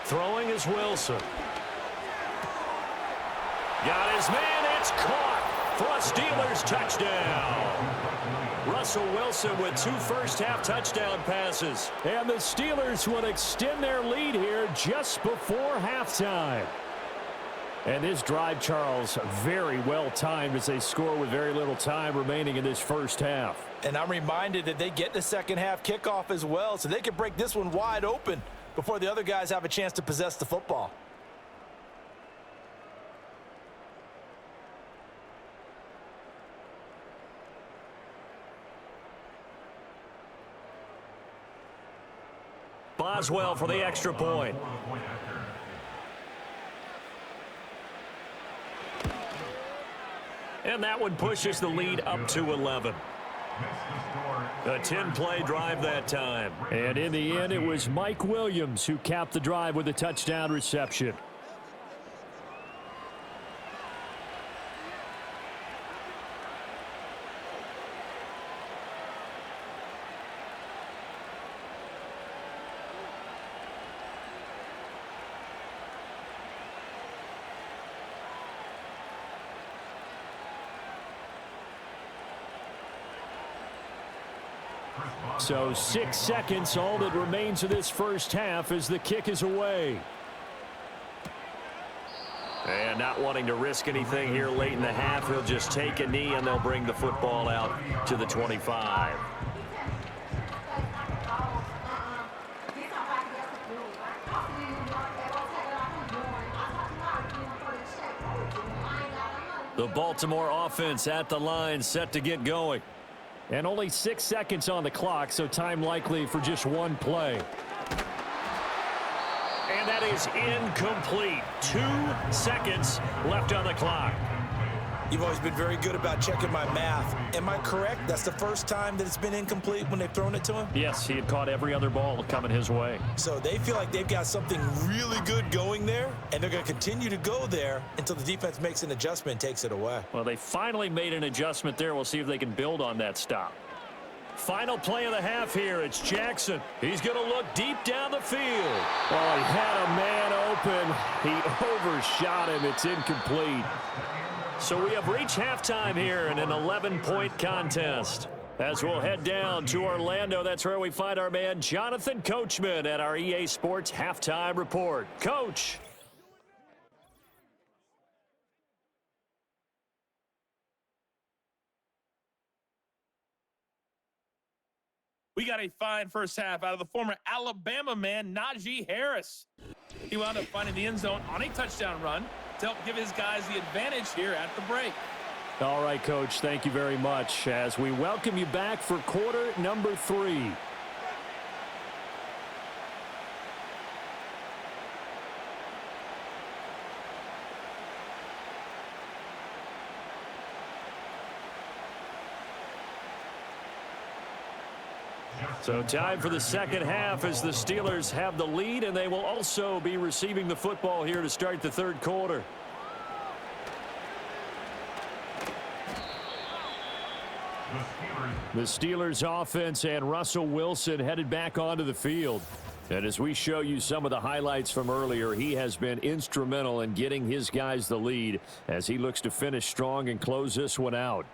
Throwing is Wilson. Got his man, it's caught for a Steelers touchdown. Russell Wilson with 2 first-half touchdown passes. And the Steelers will extend their lead here just before halftime. And this drive, Charles, very well timed as they score with very little time remaining in this first half. And I'm reminded that they get the second half kickoff as well, so they can break this one wide open before the other guys have a chance to possess the football. Boswell for the extra point. And that one pushes the lead up to 11. A 10-play drive that time. And in the end, it was Mike Williams who capped the drive with a touchdown reception. So 6 seconds, all that remains of this first half as the kick is away. And not wanting to risk anything here late in the half, he'll just take a knee and they'll bring the football out to the 25. The Baltimore offense at the line, set to get going. And only 6 seconds on the clock, so time likely for just one play. And that is incomplete. 2 seconds left on the clock. You've always been very good about checking my math. Am I correct? That's the first time that it's been incomplete when they've thrown it to him? Yes, he had caught every other ball coming his way. So they feel like they've got something really good going there, and they're going to continue to go there until the defense makes an adjustment and takes it away. Well, they finally made an adjustment there. We'll see if they can build on that stop. Final play of the half here. It's Jackson. He's going to look deep down the field. Oh, he had a man open. He overshot him. It's incomplete. So we have reached halftime here in an 11-point contest. As we'll head down to Orlando, that's where we find our man Jonathan Coachman at our EA Sports Halftime Report. Coach. We got a fine first half out of the former Alabama man, Najee Harris. He wound up finding the end zone on a touchdown run to help give his guys the advantage here at the break. All right, Coach, thank you very much as we welcome you back for quarter number 3. So time for the second half as the Steelers have the lead, and they will also be receiving the football here to start the third quarter. The Steelers offense and Russell Wilson headed back onto the field. And as we show you some of the highlights from earlier, he has been instrumental in getting his guys the lead as he looks to finish strong and close this one out.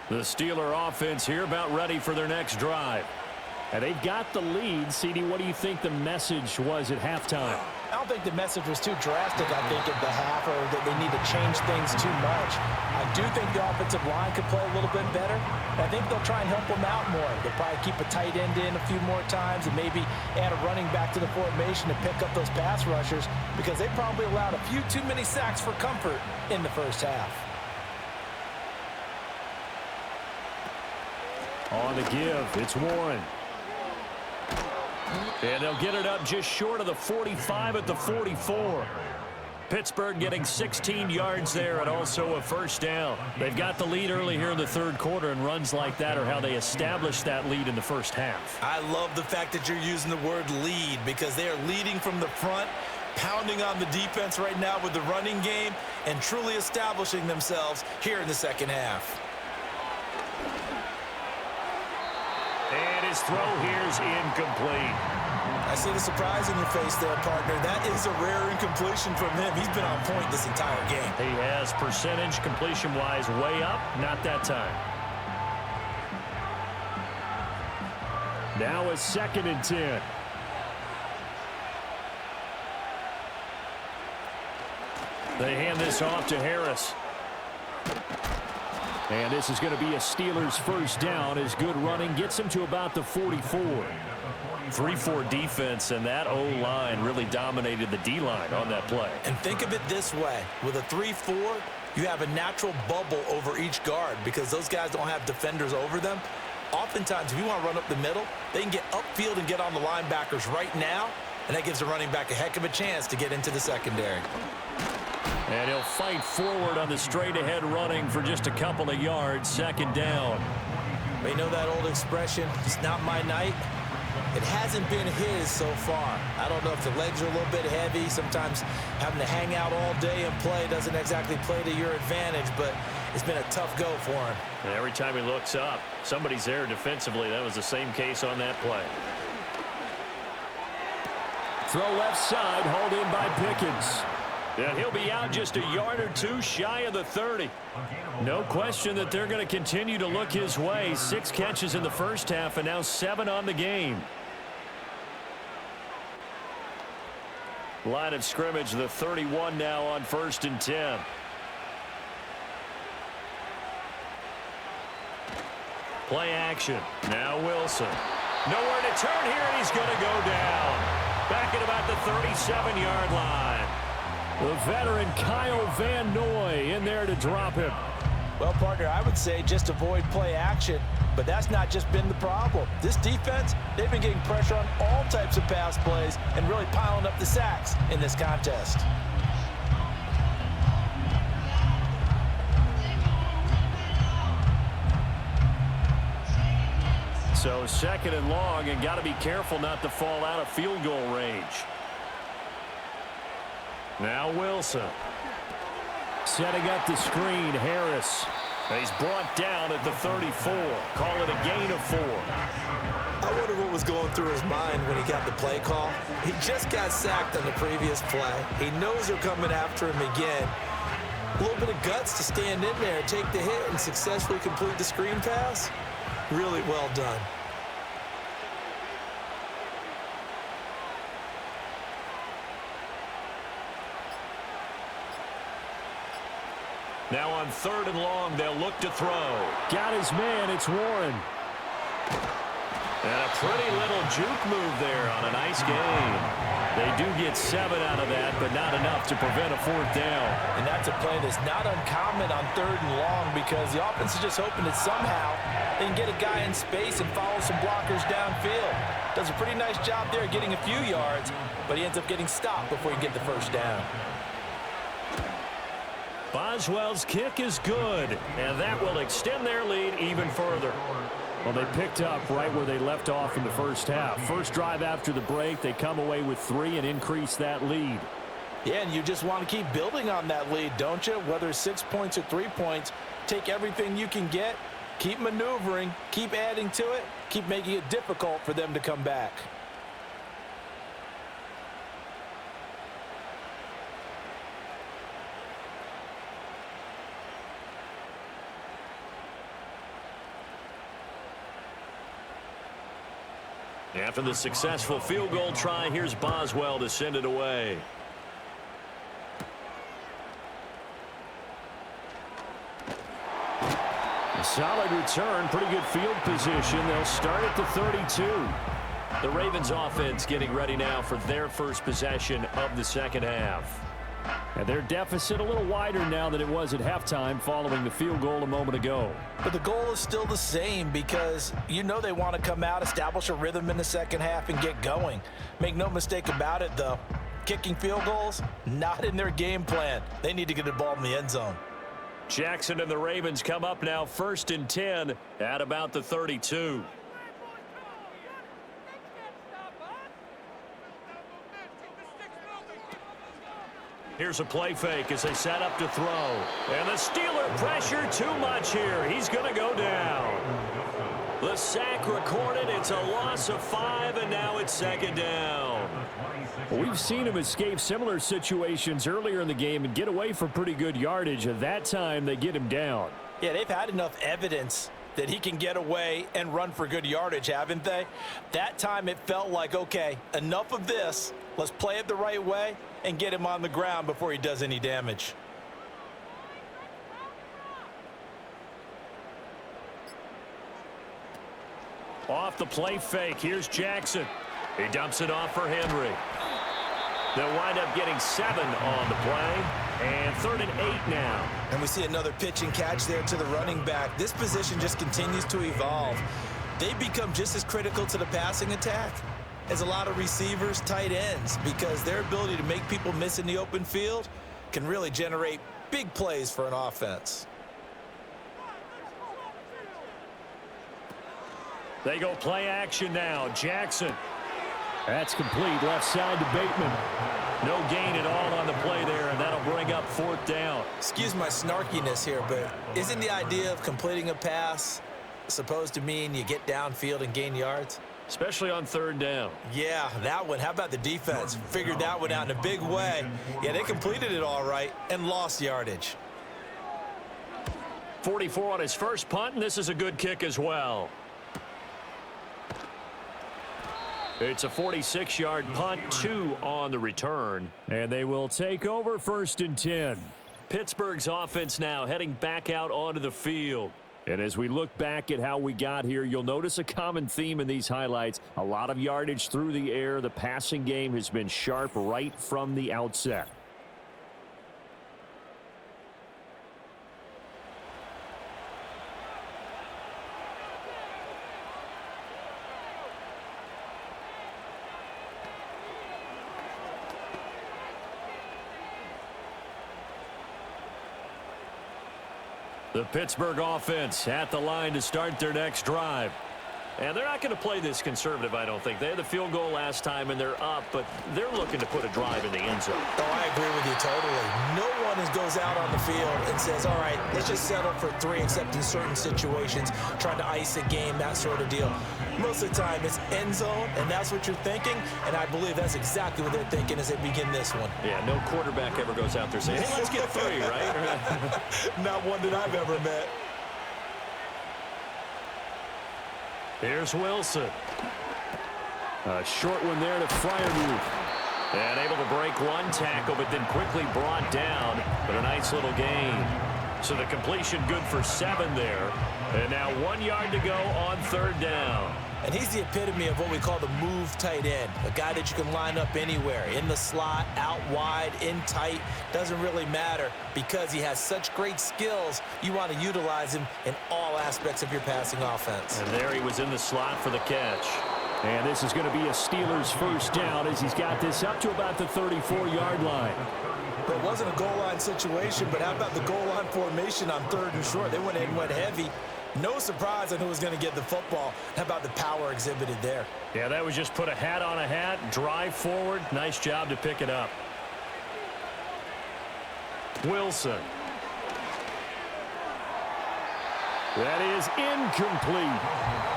The Steeler offense here about ready for their next drive. And they've got the lead. CD, what do you think the message was at halftime? I don't think the message was too drastic, I think, at the half, or that they need to change things too much. I do think the offensive line could play a little bit better. I think they'll try and help them out more. They'll probably keep a tight end in a few more times and maybe add a running back to the formation to pick up those pass rushers because they probably allowed a few too many sacks for comfort in the first half. On the give, it's Warren. And they'll get it up just short of the 45 at the 44. Pittsburgh getting 16 yards there and also a first down. They've got the lead early here in the third quarter, and runs like that are how they establish that lead in the first half. I love the fact that you're using the word lead because they are leading from the front, pounding on the defense right now with the running game, and truly establishing themselves here in the second half. And his throw here's incomplete. I see the surprise in your face there, partner. That is a rare incompletion from him. He's been on point this entire game. He has percentage completion-wise way up, not that time. Now a 2nd and 10. They hand this off to Harris. And this is going to be a Steelers first down as good running gets him to about the 44. 3-4 defense, and that O-line really dominated the D-line on that play. And think of it this way. With a 3-4, you have a natural bubble over each guard because those guys don't have defenders over them. Oftentimes, if you want to run up the middle, they can get upfield and get on the linebackers right now, and that gives the running back a heck of a chance to get into the secondary. And he'll fight forward on the straight-ahead running for just a couple of yards, 2nd down. You know that old expression, it's not my night? It hasn't been his so far. I don't know if the legs are a little bit heavy. Sometimes having to hang out all day and play doesn't exactly play to your advantage, but it's been a tough go for him. And every time he looks up, somebody's there defensively. That was the same case on that play. Throw left side, hauled in by Pickens. And he'll be out just a yard or two shy of the 30. No question that they're going to continue to look his way. 6 catches in the first half and now 7 on the game. Line of scrimmage, the 31 now on 1st and 10. Play action. Now Wilson. Nowhere to turn here, and he's going to go down. Back at about the 37-yard line. The veteran Kyle Van Noy in there to drop him. Well, partner, I would say just avoid play action, but that's not just been the problem. This defense, they've been getting pressure on all types of pass plays and really piling up the sacks in this contest. So 2nd and long, and got to be careful not to fall out of field goal range. Now Wilson. Setting up the screen, Harris. And he's brought down at the 34. Call it a gain of 4. I wonder what was going through his mind when he got the play call. He just got sacked on the previous play. He knows they're coming after him again. A little bit of guts to stand in there, take the hit, and successfully complete the screen pass. Really well done. Now on 3rd and long, they'll look to throw. Got his man. It's Warren. And a pretty little juke move there on a nice game. They do get 7 out of that, but not enough to prevent a 4th down. And that's a play that's not uncommon on 3rd and long because the offense is just hoping that somehow they can get a guy in space and follow some blockers downfield. Does a pretty nice job there getting a few yards, but he ends up getting stopped before he can get the 1st down. Boswell's kick is good, and that will extend their lead even further. Well, they picked up right where they left off in the first half. First drive after the break, they come away with 3 and increase that lead. Yeah, and you just want to keep building on that lead, don't you? Whether it's 6 points or 3 points, take everything you can get, keep maneuvering, keep adding to it, keep making it difficult for them to come back. After the successful field goal try, here's Boswell to send it away. A solid return, pretty good field position. They'll start at the 32. The Ravens offense getting ready now for their first possession of the second half. And their deficit a little wider now than it was at halftime following the field goal a moment ago. But the goal is still the same because you know they want to come out, establish a rhythm in the second half, and get going. Make no mistake about it, though. Kicking field goals, not in their game plan. They need to get the ball in the end zone. Jackson and the Ravens come up now 1st and 10 at about the 32. Here's a play fake as they set up to throw. And the Steeler pressure too much here. He's going to go down. The sack recorded. It's a loss of 5, and now it's 2nd down. Well, we've seen him escape similar situations earlier in the game and get away for pretty good yardage. At that time, they get him down. Yeah, they've had enough evidence that he can get away and run for good yardage, haven't they? That time it felt like, okay, enough of this. Let's play it the right way and get him on the ground before he does any damage. Off the play fake, here's Jackson. He dumps it off for Henry. They'll wind up getting 7 on the play. And 3rd and 8 now. And we see another pitch and catch there to the running back. This position just continues to evolve. They become just as critical to the passing attack as a lot of receivers, tight ends, because their ability to make people miss in the open field can really generate big plays for an offense. They go play action now. Jackson. That's complete. Left side to Bateman. No gain at all on the play there, and that'll bring up 4th down. Excuse my snarkiness here, but isn't the idea of completing a pass supposed to mean you get downfield and gain yards? Especially on 3rd down. Yeah, that one. How about the defense? Figured that one out in a big way. Yeah, they completed it all right and lost yardage. 44 on his first punt, and this is a good kick as well. It's a 46-yard punt, 2 on the return. And they will take over 1st and 10. Pittsburgh's offense now heading back out onto the field. And as we look back at how we got here, you'll notice a common theme in these highlights. A lot of yardage through the air. The passing game has been sharp right from the outset. The Pittsburgh offense at the line to start their next drive. And they're not going to play this conservative, I don't think. They had the field goal last time, and they're up, but they're looking to put a drive in the end zone. Oh, I agree with you totally. No one defense goes out on the field and says, all right, let's just settle for 3, except in certain situations, trying to ice a game, that sort of deal. Most of the time, it's end zone, and that's what you're thinking, and I believe that's exactly what they're thinking as they begin this one. Yeah, no quarterback ever goes out there saying, hey, let's get 3, right? Not one that I've ever met. Here's Wilson. A short one there to Freiermuth. And able to break one tackle, but then quickly brought down. But a nice little gain. So the completion good for 7 there. And now 1 yard to go on 3rd down. And he's the epitome of what we call the move tight end. A guy that you can line up anywhere. In the slot, out wide, in tight. Doesn't really matter because he has such great skills. You want to utilize him in all aspects of your passing offense. And there he was in the slot for the catch. And this is going to be a Steelers first down as he's got this up to about the 34-yard line. It wasn't a goal line situation, but how about the goal line formation on 3rd and short? They went in and went heavy. No surprise on who was going to get the football. How about the power exhibited there? Yeah, that was just put a hat on a hat, drive forward. Nice job to pick it up. Wilson. That is incomplete.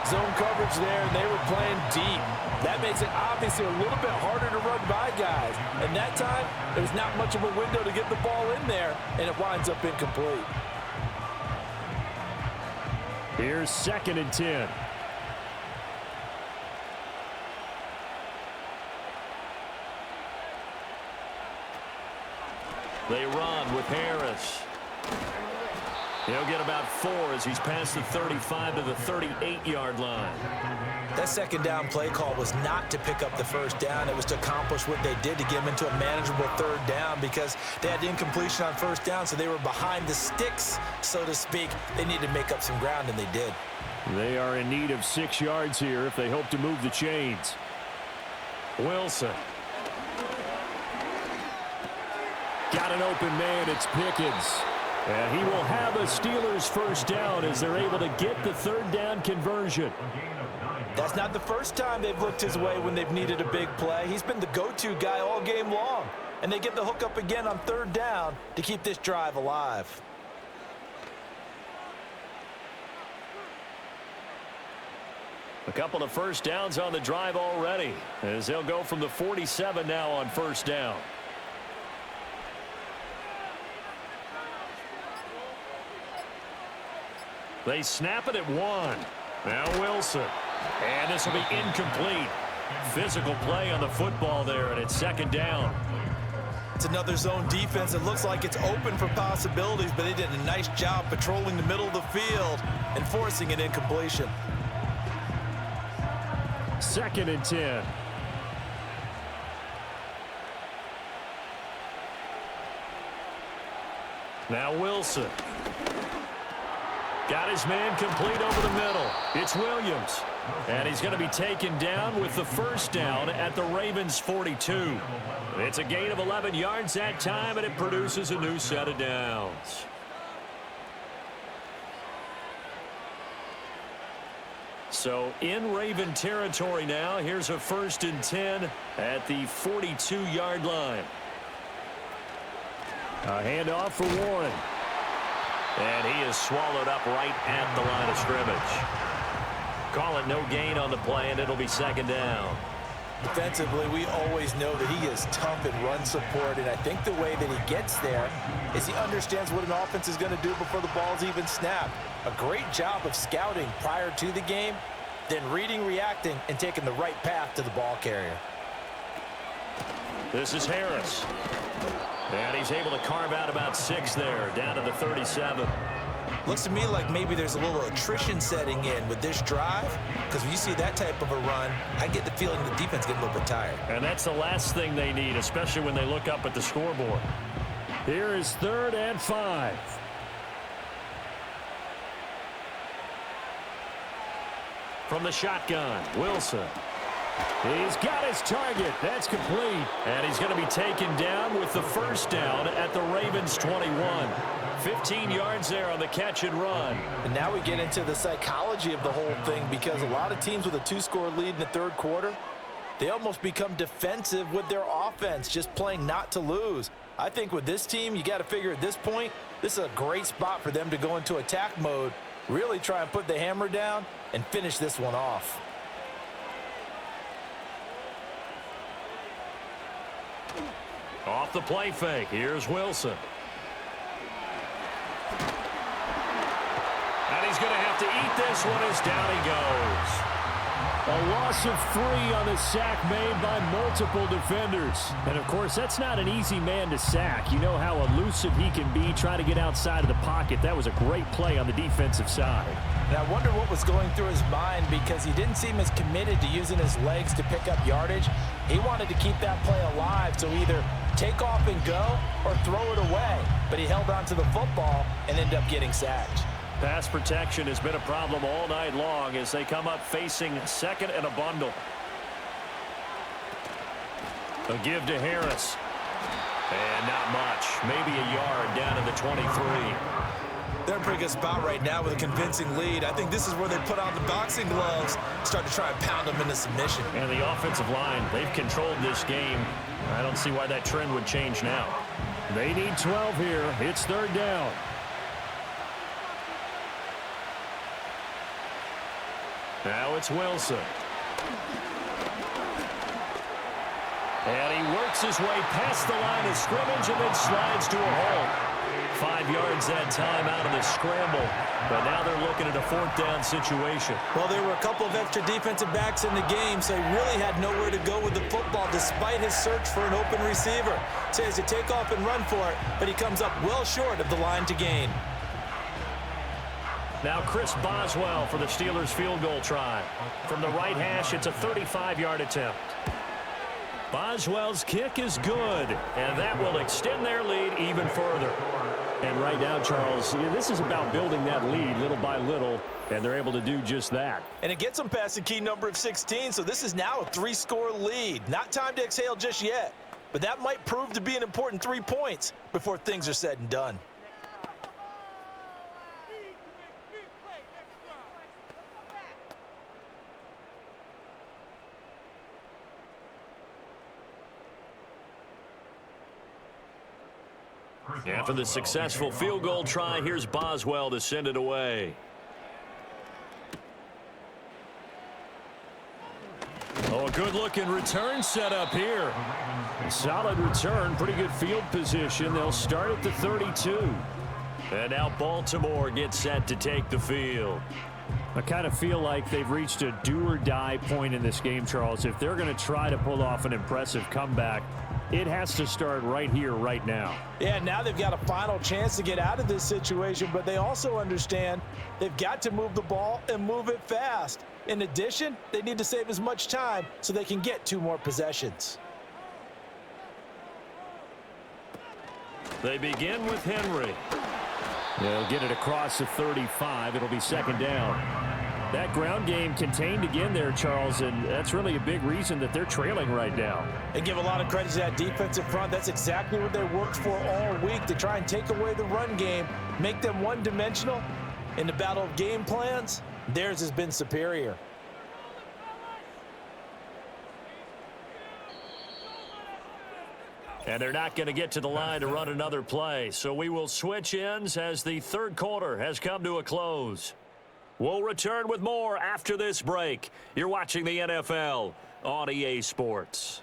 Zone coverage there, and they were playing deep. That makes it obviously a little bit harder to run by guys. And that time, there's not much of a window to get the ball in there, and it winds up incomplete. Here's 2nd and 10. They run with Harris. He'll get about 4 as he's past the 35 to the 38-yard line. That 2nd down play call was not to pick up the 1st down. It was to accomplish what they did to get them into a manageable 3rd down because they had incompletion on 1st down, so they were behind the sticks, so to speak. They needed to make up some ground, and they did. They are in need of 6 yards here if they hope to move the chains. Wilson. Got an open man. It's Pickens. And he will have a Steelers first down as they're able to get the 3rd down conversion. That's not the first time they've looked his way when they've needed a big play. He's been the go-to guy all game long. And they get the hook up again on 3rd down to keep this drive alive. A couple of first downs on the drive already as they'll go from the 47 now on 1st down. They snap it at 1. Now Wilson. And this will be incomplete. Physical play on the football there, and it's 2nd down. It's another zone defense. It looks like it's open for possibilities, but they did a nice job patrolling the middle of the field and forcing an incompletion. 2nd and 10. Now Wilson. Got his man complete over the middle. It's Williams. And he's going to be taken down with the 1st down at the Ravens 42. It's a gain of 11 yards that time, and it produces a new set of downs. So in Raven territory now, here's a 1st and 10 at the 42-yard line. A handoff for Warren. And he is swallowed up right at the line of scrimmage. Call it no gain on the play, and it'll be 2nd down. Defensively, we always know that he is tough in run support, and I think the way that he gets there is he understands what an offense is going to do before the ball's even snapped. A great job of scouting prior to the game, then reading, reacting, and taking the right path to the ball carrier. This is Harris. And he's able to carve out about 6 there, down to the 37. Looks to me like maybe there's a little attrition setting in with this drive, because when you see that type of a run, I get the feeling the defense getting a little bit tired. And that's the last thing they need, especially when they look up at the scoreboard. Here is 3rd and 5. From the shotgun, Wilson. He's got his target. That's complete. And he's going to be taken down with the 1st down at the Ravens 21. 15 yards there on the catch and run. And now we get into the psychology of the whole thing, because a lot of teams with a 2-score lead in the 3rd quarter, they almost become defensive with their offense, just playing not to lose. I think with this team, you got to figure at this point, this is a great spot for them to go into attack mode, really try and put the hammer down and finish this one off. Off the play fake, here's Wilson. And he's going to have to eat this one as down he goes. A loss of 3 on the sack made by multiple defenders. And, of course, that's not an easy man to sack. You know how elusive he can be trying to get outside of the pocket. That was a great play on the defensive side. And I wonder what was going through his mind, because he didn't seem as committed to using his legs to pick up yardage. He wanted to keep that play alive, so either take off and go or throw it away. But he held on to the football and ended up getting sacked. Pass protection has been a problem all night long as they come up facing second and a bundle. A give to Harris. And not much. Maybe a yard down to the 23. They're in a pretty good spot right now with a convincing lead. I think this is where they put on the boxing gloves, start to try and pound them into submission. And the offensive line, they've controlled this game. I don't see why that trend would change now. They need 12 here. It's third down. Now it's Wilson. And he works his way past the line of scrimmage and then slides to a hole. 5 yards that time out of the scramble. But now they're looking at a 4th down situation. Well, there were a couple of extra defensive backs in the game, so he really had nowhere to go with the football despite his search for an open receiver. So he has to take off and run for it, but he comes up well short of the line to gain. Now Chris Boswell for the Steelers field goal try. From the right hash, it's a 35-yard attempt. Boswell's kick is good, and that will extend their lead even further. And right now, Charles, this is about building that lead little by little, and they're able to do just that. And it gets them past the key number of 16, so this is now a 3-score lead. Not time to exhale just yet, but that might prove to be an important 3 points before things are said and done. After the successful field goal try, here's Boswell to send it away. Oh, a good-looking return set up here. A solid return, pretty good field position. They'll start at the 32. And now Baltimore gets set to take the field. I kind of feel like they've reached a do-or-die point in this game, Charles. If they're going to try to pull off an impressive comeback, it has to start right here, right now. Yeah, now they've got a final chance to get out of this situation, but they also understand they've got to move the ball and move it fast. In addition, they need to save as much time so they can get 2 more possessions. They begin with Henry. They'll get it across the 35. It'll be second down. That ground game contained again there, Charles, and that's really a big reason that they're trailing right now. And give a lot of credit to that defensive front. That's exactly what they worked for all week, to try and take away the run game, make them one-dimensional. In the battle of game plans, theirs has been superior. And they're not going to get to the line to run another play, so we will switch ends as the third quarter has come to a close. We'll return with more after this break. You're watching the NFL on EA Sports.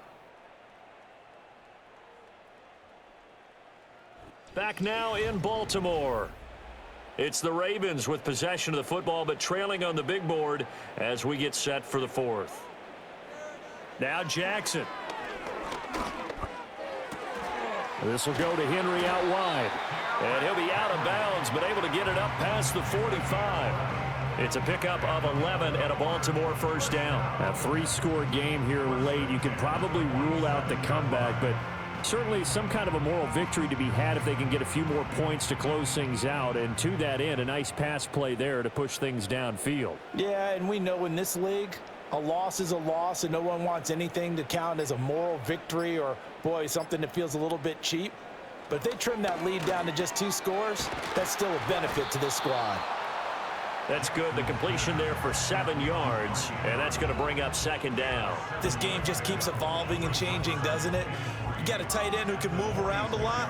Back now in Baltimore. It's the Ravens with possession of the football, but trailing on the big board as we get set for the 4th. Now Jackson. This will go to Henry out wide. And he'll be out of bounds, but able to get it up past the 45. It's a pickup of 11 and a Baltimore first down. A 3-score game here late. You could probably rule out the comeback, but certainly some kind of a moral victory to be had if they can get a few more points to close things out. And to that end, a nice pass play there to push things downfield. Yeah, and we know in this league, a loss is a loss, and no one wants anything to count as a moral victory or, boy, something that feels a little bit cheap. But if they trim that lead down to just 2 scores, that's still a benefit to this squad. That's good. The completion there for 7 yards, and that's going to bring up second down. This game just keeps evolving and changing, doesn't it? You got a tight end who can move around a lot,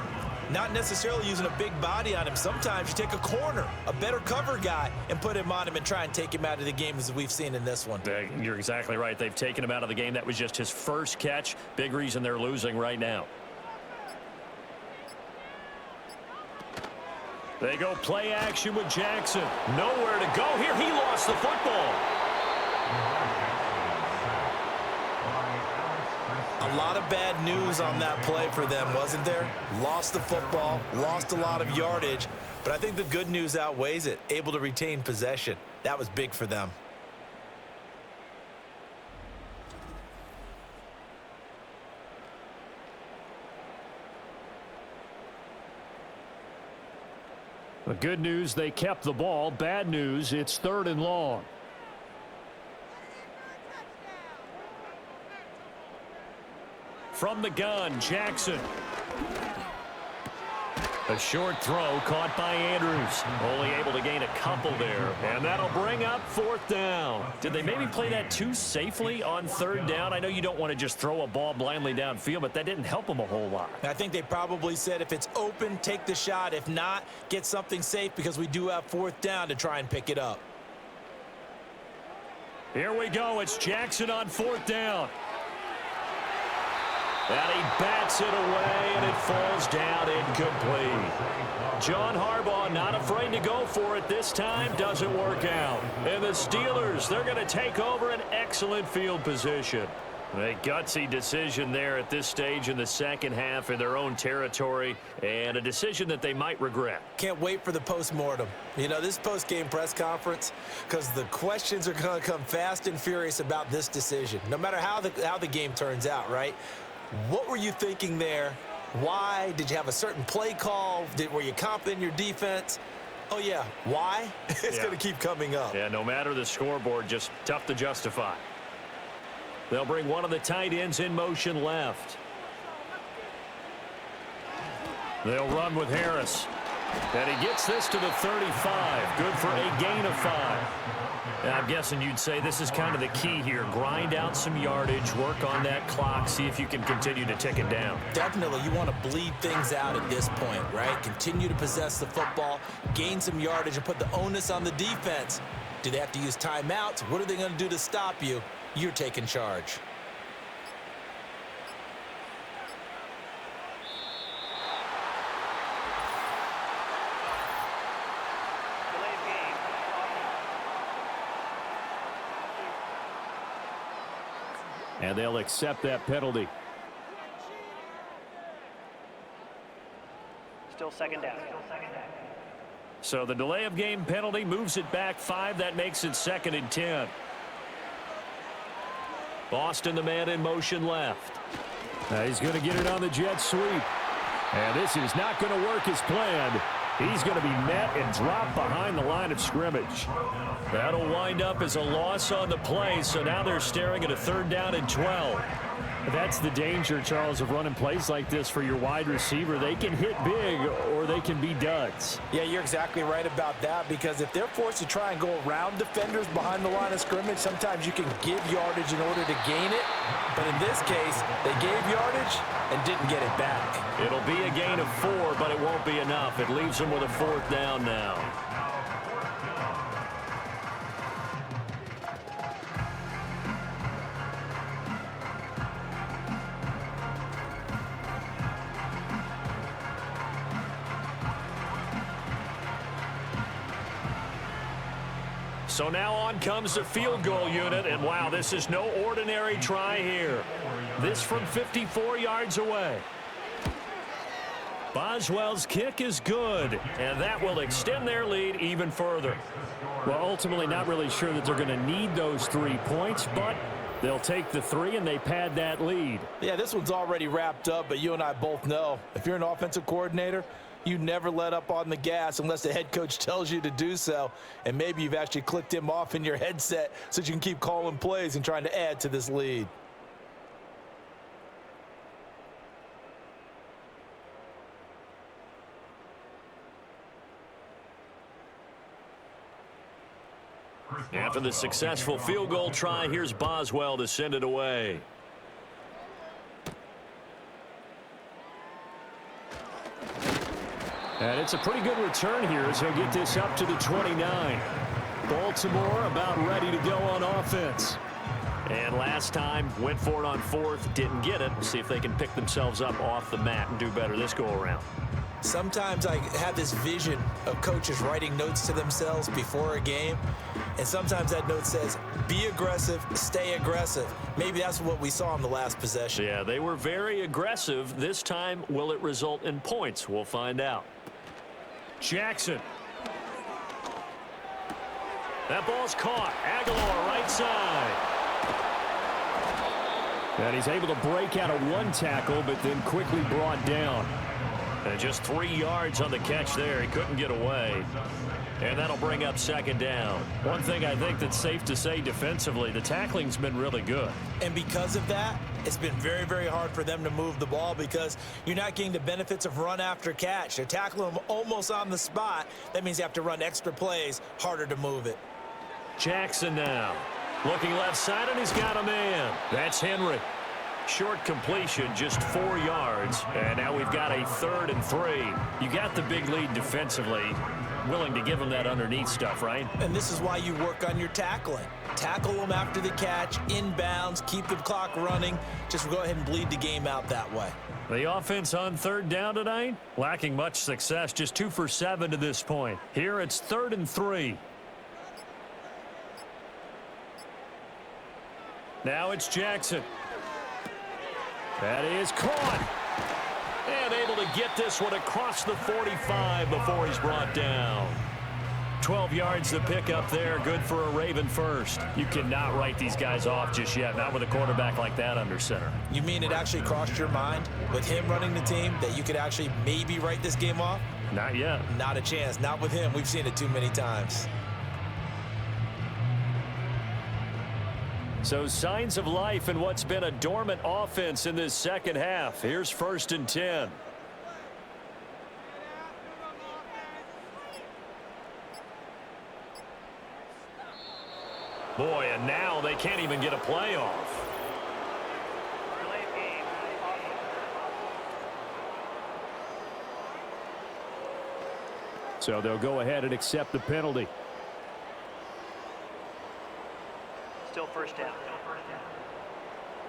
not necessarily using a big body on him. Sometimes you take a corner, a better cover guy, and put him on him and try and take him out of the game, as we've seen in this one. You're exactly right. They've taken him out of the game. That was just his first catch. Big reason they're losing right now. They go play action with Jackson. Nowhere to go here. He lost the football. A lot of bad news on that play for them, wasn't there? Lost the football, lost a lot of yardage, but I think the good news outweighs it. Able to retain possession. That was big for them. The good news, they kept the ball. Bad news, it's 3rd and long. From the gun, Jackson. A short throw caught by Andrews. Only able to gain a couple there. And that'll bring up 4th down. Did they maybe play that too safely on 3rd down? I know you don't want to just throw a ball blindly downfield, but that didn't help them a whole lot. I think they probably said if it's open, take the shot. If not, get something safe because we do have 4th down to try and pick it up. Here we go. It's Jackson on 4th down. And he bats it away, and it falls down incomplete. John Harbaugh not afraid to go for it this time. Doesn't work out. And the Steelers, they're going to take over an excellent field position. A gutsy decision there at this stage in the second half in their own territory, and a decision that they might regret. Can't wait for the post-mortem. You know, this post-game press conference, because the questions are going to come fast and furious about this decision, no matter how the game turns out, right? What were you thinking there? Why? Did you have a certain play call? Were you confident in your defense? Oh, yeah. Why? It's going to keep coming up. Yeah, no matter the scoreboard, just tough to justify. They'll bring one of the tight ends in motion left. They'll run with Harris. And he gets this to the 35. Good for a gain of 5. I'm guessing you'd say this is kind of the key here. Grind out some yardage, work on that clock, see if you can continue to tick it down. Definitely. You want to bleed things out at this point, right? Continue to possess the football, gain some yardage, and put the onus on the defense. Do they have to use timeouts? What are they going to do to stop you? You're taking charge. And they'll accept that penalty. Still second down. So the delay of game penalty moves it back 5. That makes it 2nd and 10. Boston, the man in motion left. He's going to get it on the jet sweep. And this is not going to work as planned. He's going to be met and dropped behind the line of scrimmage. That'll wind up as a loss on the play, so now they're staring at a 3rd down and 12. That's the danger, Charles, of running plays like this for your wide receiver. They can hit big or they can be duds. Yeah, you're exactly right about that, because if they're forced to try and go around defenders behind the line of scrimmage, sometimes you can give yardage in order to gain it. But in this case, they gave yardage and didn't get it back. It'll be a gain of 4, but it won't be enough. It leaves them with a 4th down now. So now on comes the field goal unit, and wow, this is no ordinary try here. This from 54 yards away. Boswell's kick is good, and that will extend their lead even further. Well, ultimately not really sure that they're going to need those 3 points, but they'll take the 3 and they pad that lead. Yeah, this one's already wrapped up, but you and I both know if you're an offensive coordinator, you never let up on the gas unless the head coach tells you to do so. And maybe you've actually clicked him off in your headset so that you can keep calling plays and trying to add to this lead. After the successful field goal try, here's Boswell to send it away. And it's a pretty good return here as he'll get this up to the 29. Baltimore about ready to go on offense. And last time, went for it on fourth, didn't get it. See if they can pick themselves up off the mat and do better this go-around. Sometimes I have this vision of coaches writing notes to themselves before a game, and sometimes that note says, be aggressive, stay aggressive. Maybe that's what we saw in the last possession. Yeah, they were very aggressive. This time, will it result in points? We'll find out. Jackson. That ball's caught. Aguilar, right side. And he's able to break out of one tackle, but then quickly brought down. And just 3 yards on the catch there. He couldn't get away. And that'll bring up second down. One thing I think that's safe to say defensively, the tackling's been really good. And because of that, it's been very, very hard for them to move the ball because you're not getting the benefits of run after catch. They're tackling them almost on the spot. That means you have to run extra plays, harder to move it. Jackson now. Looking left side, and he's got a man. That's Henry. Short completion, just 4 yards. And now we've got a 3rd and 3. You got the big lead defensively. Willing to give them that underneath stuff, right? And this is why you work on your tackling. Tackle them after the catch, inbounds, keep the clock running. Just go ahead and bleed the game out that way. The offense on 3rd down tonight, lacking much success, just 2 for 7 to this point. Here it's 3rd and 3. Now it's Jackson. That is caught. And able to get this one across the 45 before he's brought down. 12 yards to pick up there. Good for a Raven first. You cannot write these guys off just yet. Not with a quarterback like that under center. You mean it actually crossed your mind with him running the team that you could actually maybe write this game off? Not yet. Not a chance. Not with him. We've seen it too many times. So signs of life in what's been a dormant offense in this second half. Here's 1st and 10. Boy, and now they can't even get a play off. Delay of game. So they'll go ahead and accept the penalty. Still first down.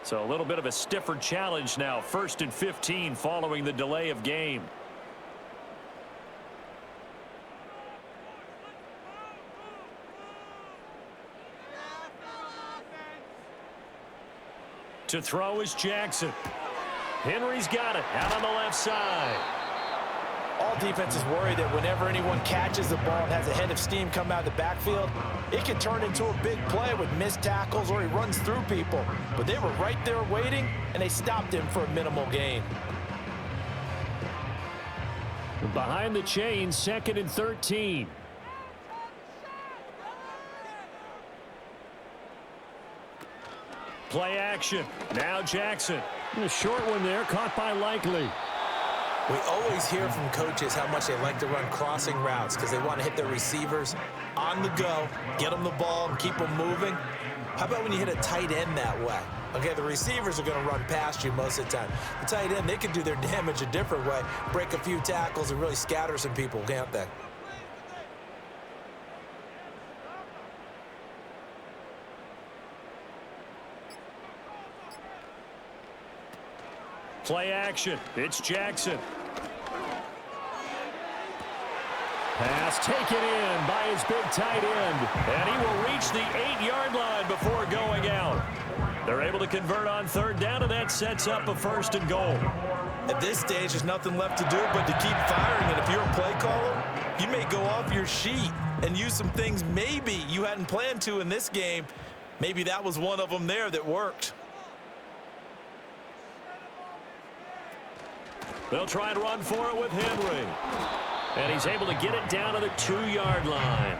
So a little bit of a stiffer challenge now. 1st and 15 following the delay of game. To throw is Jackson. Henry's got it out on the left side. All defenses worry that whenever anyone catches the ball and has a head of steam come out of the backfield, it can turn into a big play with missed tackles or he runs through people. But they were right there waiting, and they stopped him for a minimal gain. Behind the chains, 2nd and 13. Play action. Now Jackson. A short one there, caught by Likely. We always hear from coaches how much they like to run crossing routes because they want to hit their receivers on the go, get them the ball, and keep them moving. How about when you hit a tight end that way? Okay, the receivers are going to run past you most of the time. The tight end, they can do their damage a different way, break a few tackles, and really scatter some people, can't they? Play action. It's Jackson. Pass taken in by his big tight end. And he will reach the 8-yard line before going out. They're able to convert on 3rd down, and that sets up a 1st and goal. At this stage, there's nothing left to do but to keep firing. And if you're a play caller, you may go off your sheet and use some things maybe you hadn't planned to in this game. Maybe that was one of them there that worked. They'll try and run for it with Henry. And he's able to get it down to the 2-yard line.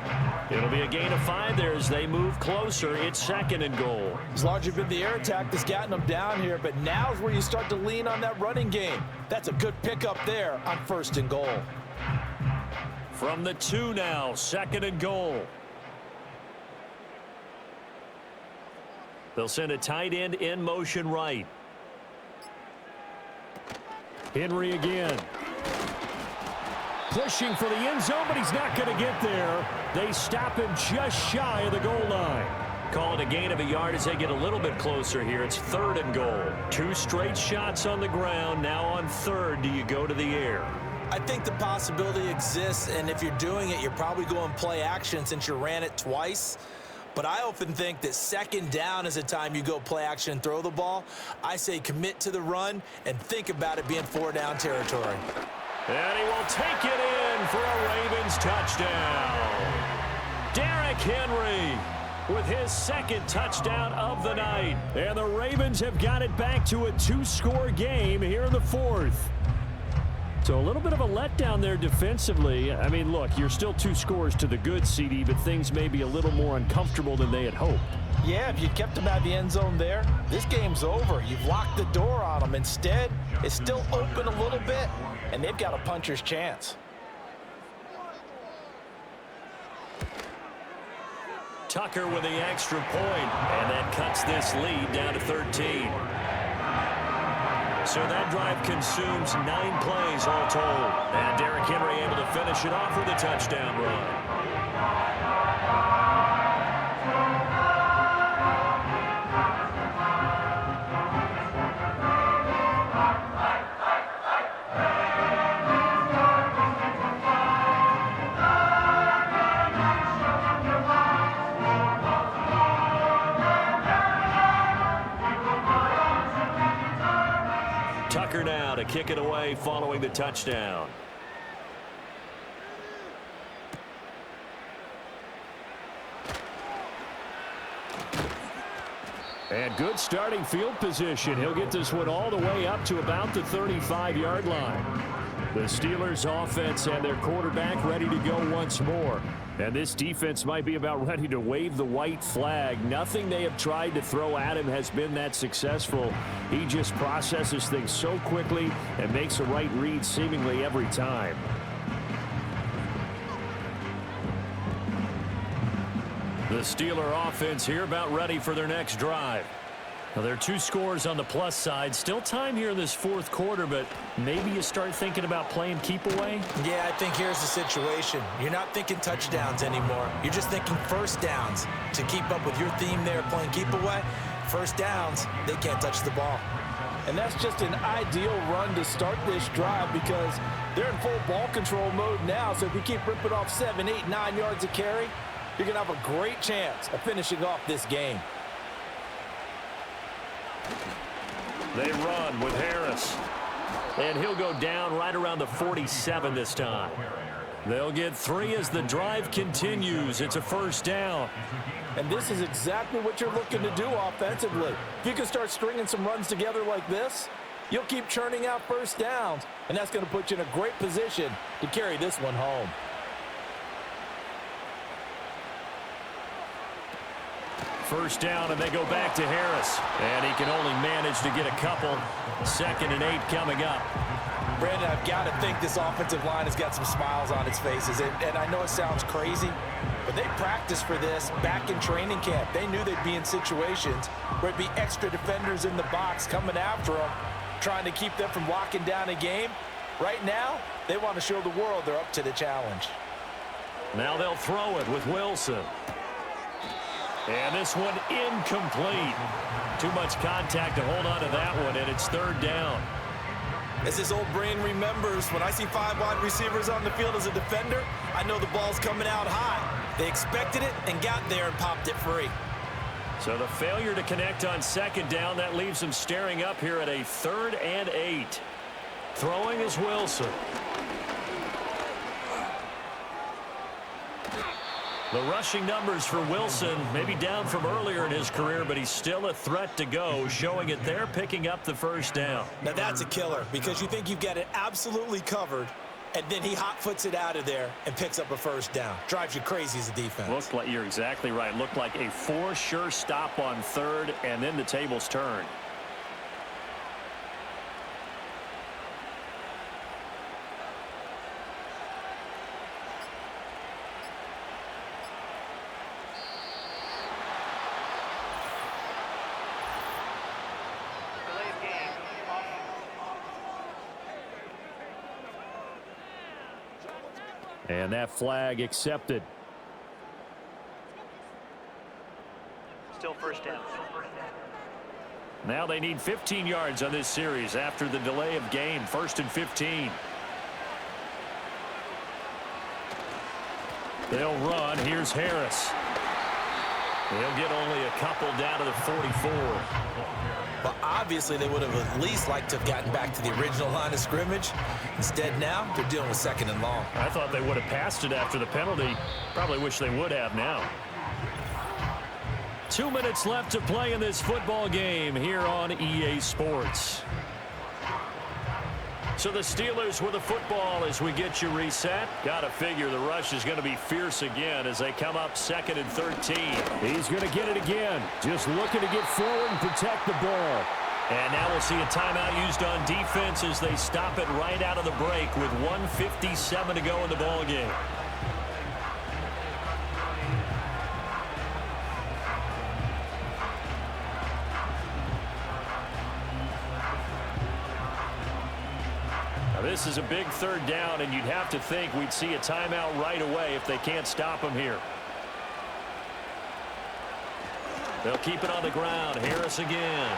It'll be a gain of 5 there as they move closer. It's 2nd and goal. It's largely been the air attack that's gotten them down here, but now's where you start to lean on that running game. That's a good pickup there on 1st and goal. From the 2 now, 2nd and goal. They'll send a tight end in motion right. Henry again. Pushing for the end zone, but he's not going to get there. They stop him just shy of the goal line. Call it a gain of a yard as they get a little bit closer here. It's 3rd and goal. 2 straight shots on the ground. Now on 3rd, do you go to the air? I think the possibility exists, and if you're doing it, you're probably going play action since you ran it twice. But I often think that 2nd down is the time you go play action and throw the ball. I say commit to the run and think about it being 4-down territory. And he will take it in for a Ravens touchdown. Derrick Henry with his 2nd touchdown of the night. And the Ravens have got it back to a 2-score game here in the 4th. So a little bit of a letdown there defensively. I mean, look, you're still 2 scores to the good, CD, but things may be a little more uncomfortable than they had hoped. Yeah, if you kept them out of the end zone there, this game's over. You've locked the door on them. Instead, it's still open a little bit, and they've got a puncher's chance. Tucker with the extra point, and that cuts this lead down to 13. So that drive consumes 9 plays all told. And Derrick Henry able to finish it off with a touchdown run. Tucker now to kick it away following the touchdown. And good starting field position. He'll get this one all the way up to about the 35-yard line. The Steelers offense and their quarterback ready to go once more. And this defense might be about ready to wave the white flag. Nothing they have tried to throw at him has been that successful. He just processes things so quickly and makes the right read seemingly every time. The Steeler offense here about ready for their next drive. Now, there are 2 scores on the plus side. Still time here in this 4th quarter, but maybe you start thinking about playing keep away? Yeah, I think here's the situation. You're not thinking touchdowns anymore. You're just thinking 1st downs. To keep up with your theme there, playing keep away, 1st downs, they can't touch the ball. And that's just an ideal run to start this drive because they're in full ball control mode now. So if you keep ripping off 7, 8, 9 yards of carry, you're going to have a great chance of finishing off this game. They run with Harris. And he'll go down right around the 47 this time. They'll get 3 as the drive continues. It's a 1st down. And this is exactly what you're looking to do offensively. If you can start stringing some runs together like this, you'll keep churning out 1st downs, and that's going to put you in a great position to carry this one home. First down, and they go back to Harris. And he can only manage to get a couple. 2nd and 8 coming up. Brandon, I've got to think this offensive line has got some smiles on its faces. And I know it sounds crazy, but they practiced for this back in training camp. They knew they'd be in situations where it'd be extra defenders in the box coming after them, trying to keep them from locking down a game. Right now, they want to show the world they're up to the challenge. Now they'll throw it with Wilson. And this one incomplete. Too much contact to hold on to that one, and it's 3rd down. As his old brain remembers, when I see 5 wide receivers on the field as a defender, I know the ball's coming out high. They expected it and got there and popped it free. So the failure to connect on 2nd down, that leaves them staring up here at a 3rd and 8. Throwing is Wilson. The rushing numbers for Wilson maybe down from earlier in his career, but he's still a threat to go, showing it there, picking up the 1st down. Now that's a killer because you think you've got it absolutely covered, and then he hot-foots it out of there and picks up a 1st down. Drives you crazy as a defense. Looks like you're exactly right. Looked like a for sure stop on 3rd, and then the tables turned. And that flag accepted. Still first down. Now they need 15 yards on this series after the delay of game. 1st and 15. They'll run. Here's Harris. They'll get only a couple down to the 44. Well, obviously they would have at least liked to have gotten back to the original line of scrimmage. Instead now they're dealing with 2nd and long. I thought they would have passed it after the penalty. Probably wish they would have now. 2 minutes left to play in this football game here on EA Sports. So the Steelers with the football as we get you reset. Got to figure the rush is going to be fierce again as they come up 2nd and 13. He's going to get it again. Just looking to get forward and protect the ball. And now we'll see a timeout used on defense as they stop it right out of the break with 1:57 to go in the ball game. This is a big 3rd down, and you'd have to think we'd see a timeout right away if they can't stop him here. They'll keep it on the ground. Harris again.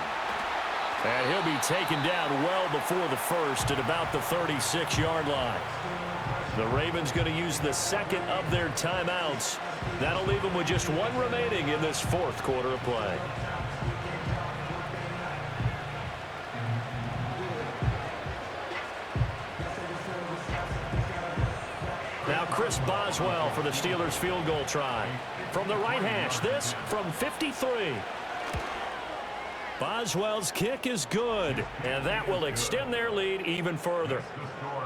And he'll be taken down well before the 1st at about the 36-yard line. The Ravens going to use the 2nd of their timeouts. That'll leave them with just 1 remaining in this 4th quarter of play. Now Chris Boswell for the Steelers field goal try. From the right hash, this from 53. Boswell's kick is good, and that will extend their lead even further.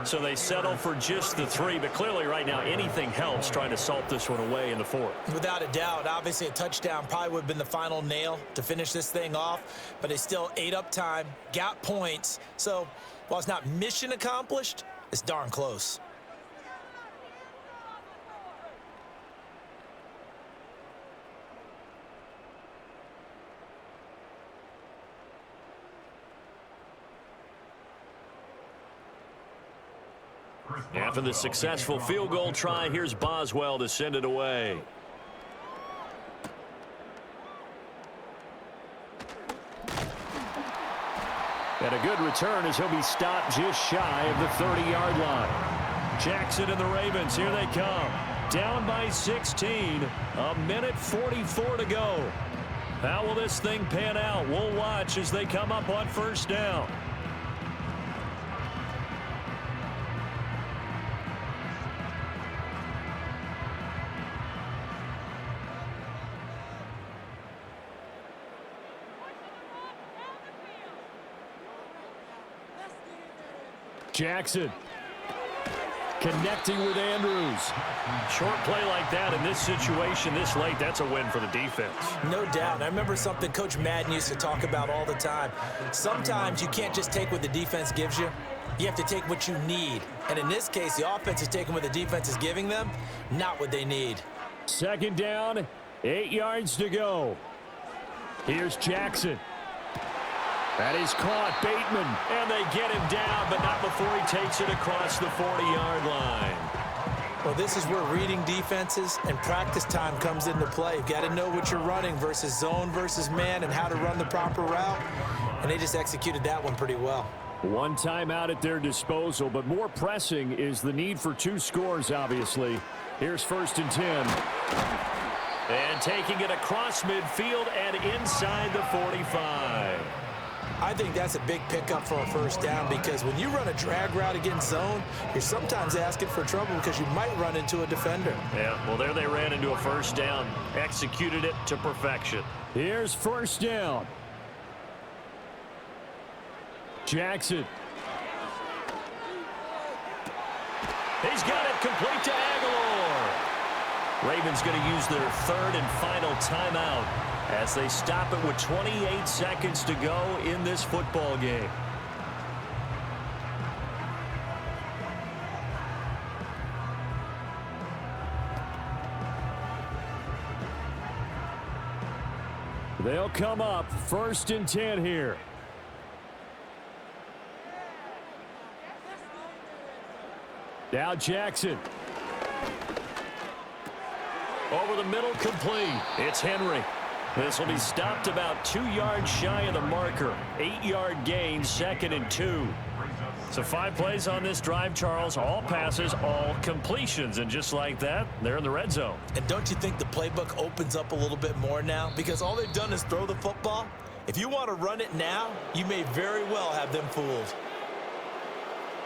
So they settle for just the 3, but clearly right now anything helps trying to salt this one away in the 4th. Without a doubt, obviously a touchdown probably would have been the final nail to finish this thing off, but they still ate up time, got points. So while it's not mission accomplished, it's darn close. After the successful field goal try, here's Boswell to send it away. And a good return as he'll be stopped just shy of the 30-yard line. Jackson and the Ravens, here they come. Down by 16, 1:44 to go. How will this thing pan out? We'll watch as they come up on 1st down. Jackson connecting with Andrews. Short play like that in this situation this late, that's a win for the defense. No doubt. I remember something Coach Madden used to talk about all the time. Sometimes you can't just take what the defense gives you. You have to take what you need. And in this case, the offense is taking what the defense is giving them, not what they need. 2nd down, 8 yards to go. Here's Jackson. That is caught. Bateman. And they get him down, but not before he takes it across the 40-yard line. Well, this is where reading defenses and practice time comes into play. You've got to know what you're running versus zone versus man and how to run the proper route. And they just executed that one pretty well. 1 timeout at their disposal, but more pressing is the need for 2 scores, obviously. Here's 1st and 10. And taking it across midfield and inside the 45. I think that's a big pickup for a 1st down because when you run a drag route against zone, you're sometimes asking for trouble because you might run into a defender. Yeah, well, there they ran into a 1st down. Executed it to perfection. Here's 1st down. Jackson. He's got it complete to Aguilar. Ravens going to use their 3rd and final timeout as they stop it with 28 seconds to go in this football game. They'll come up 1st and 10 here. Now Jackson. Over the middle, complete. It's Henry. This will be stopped about 2 yards shy of the marker. 8-yard gain, 2nd and 2. So 5 plays on this drive, Charles. All passes, all completions. And just like that, they're in the red zone. And don't you think the playbook opens up a little bit more now? Because all they've done is throw the football. If you want to run it now, you may very well have them fooled.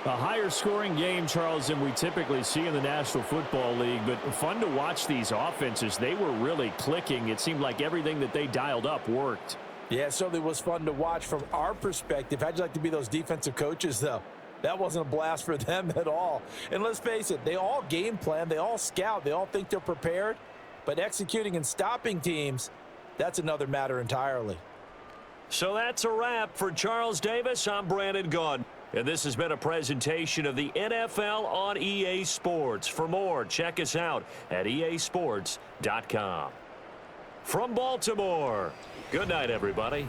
A higher scoring game, Charles, than we typically see in the National Football League, but fun to watch these offenses. They were really clicking. It seemed like everything that they dialed up worked. Yeah, it certainly was fun to watch from our perspective. How'd you like to be those defensive coaches, though? That wasn't a blast for them at all. And let's face it, they all game plan, they all scout, they all think they're prepared, but executing and stopping teams, that's another matter entirely. So that's a wrap for Charles Davis. I'm Brandon Gaudin. And this has been a presentation of the NFL on EA Sports. For more, check us out at easports.com. From Baltimore, good night, everybody.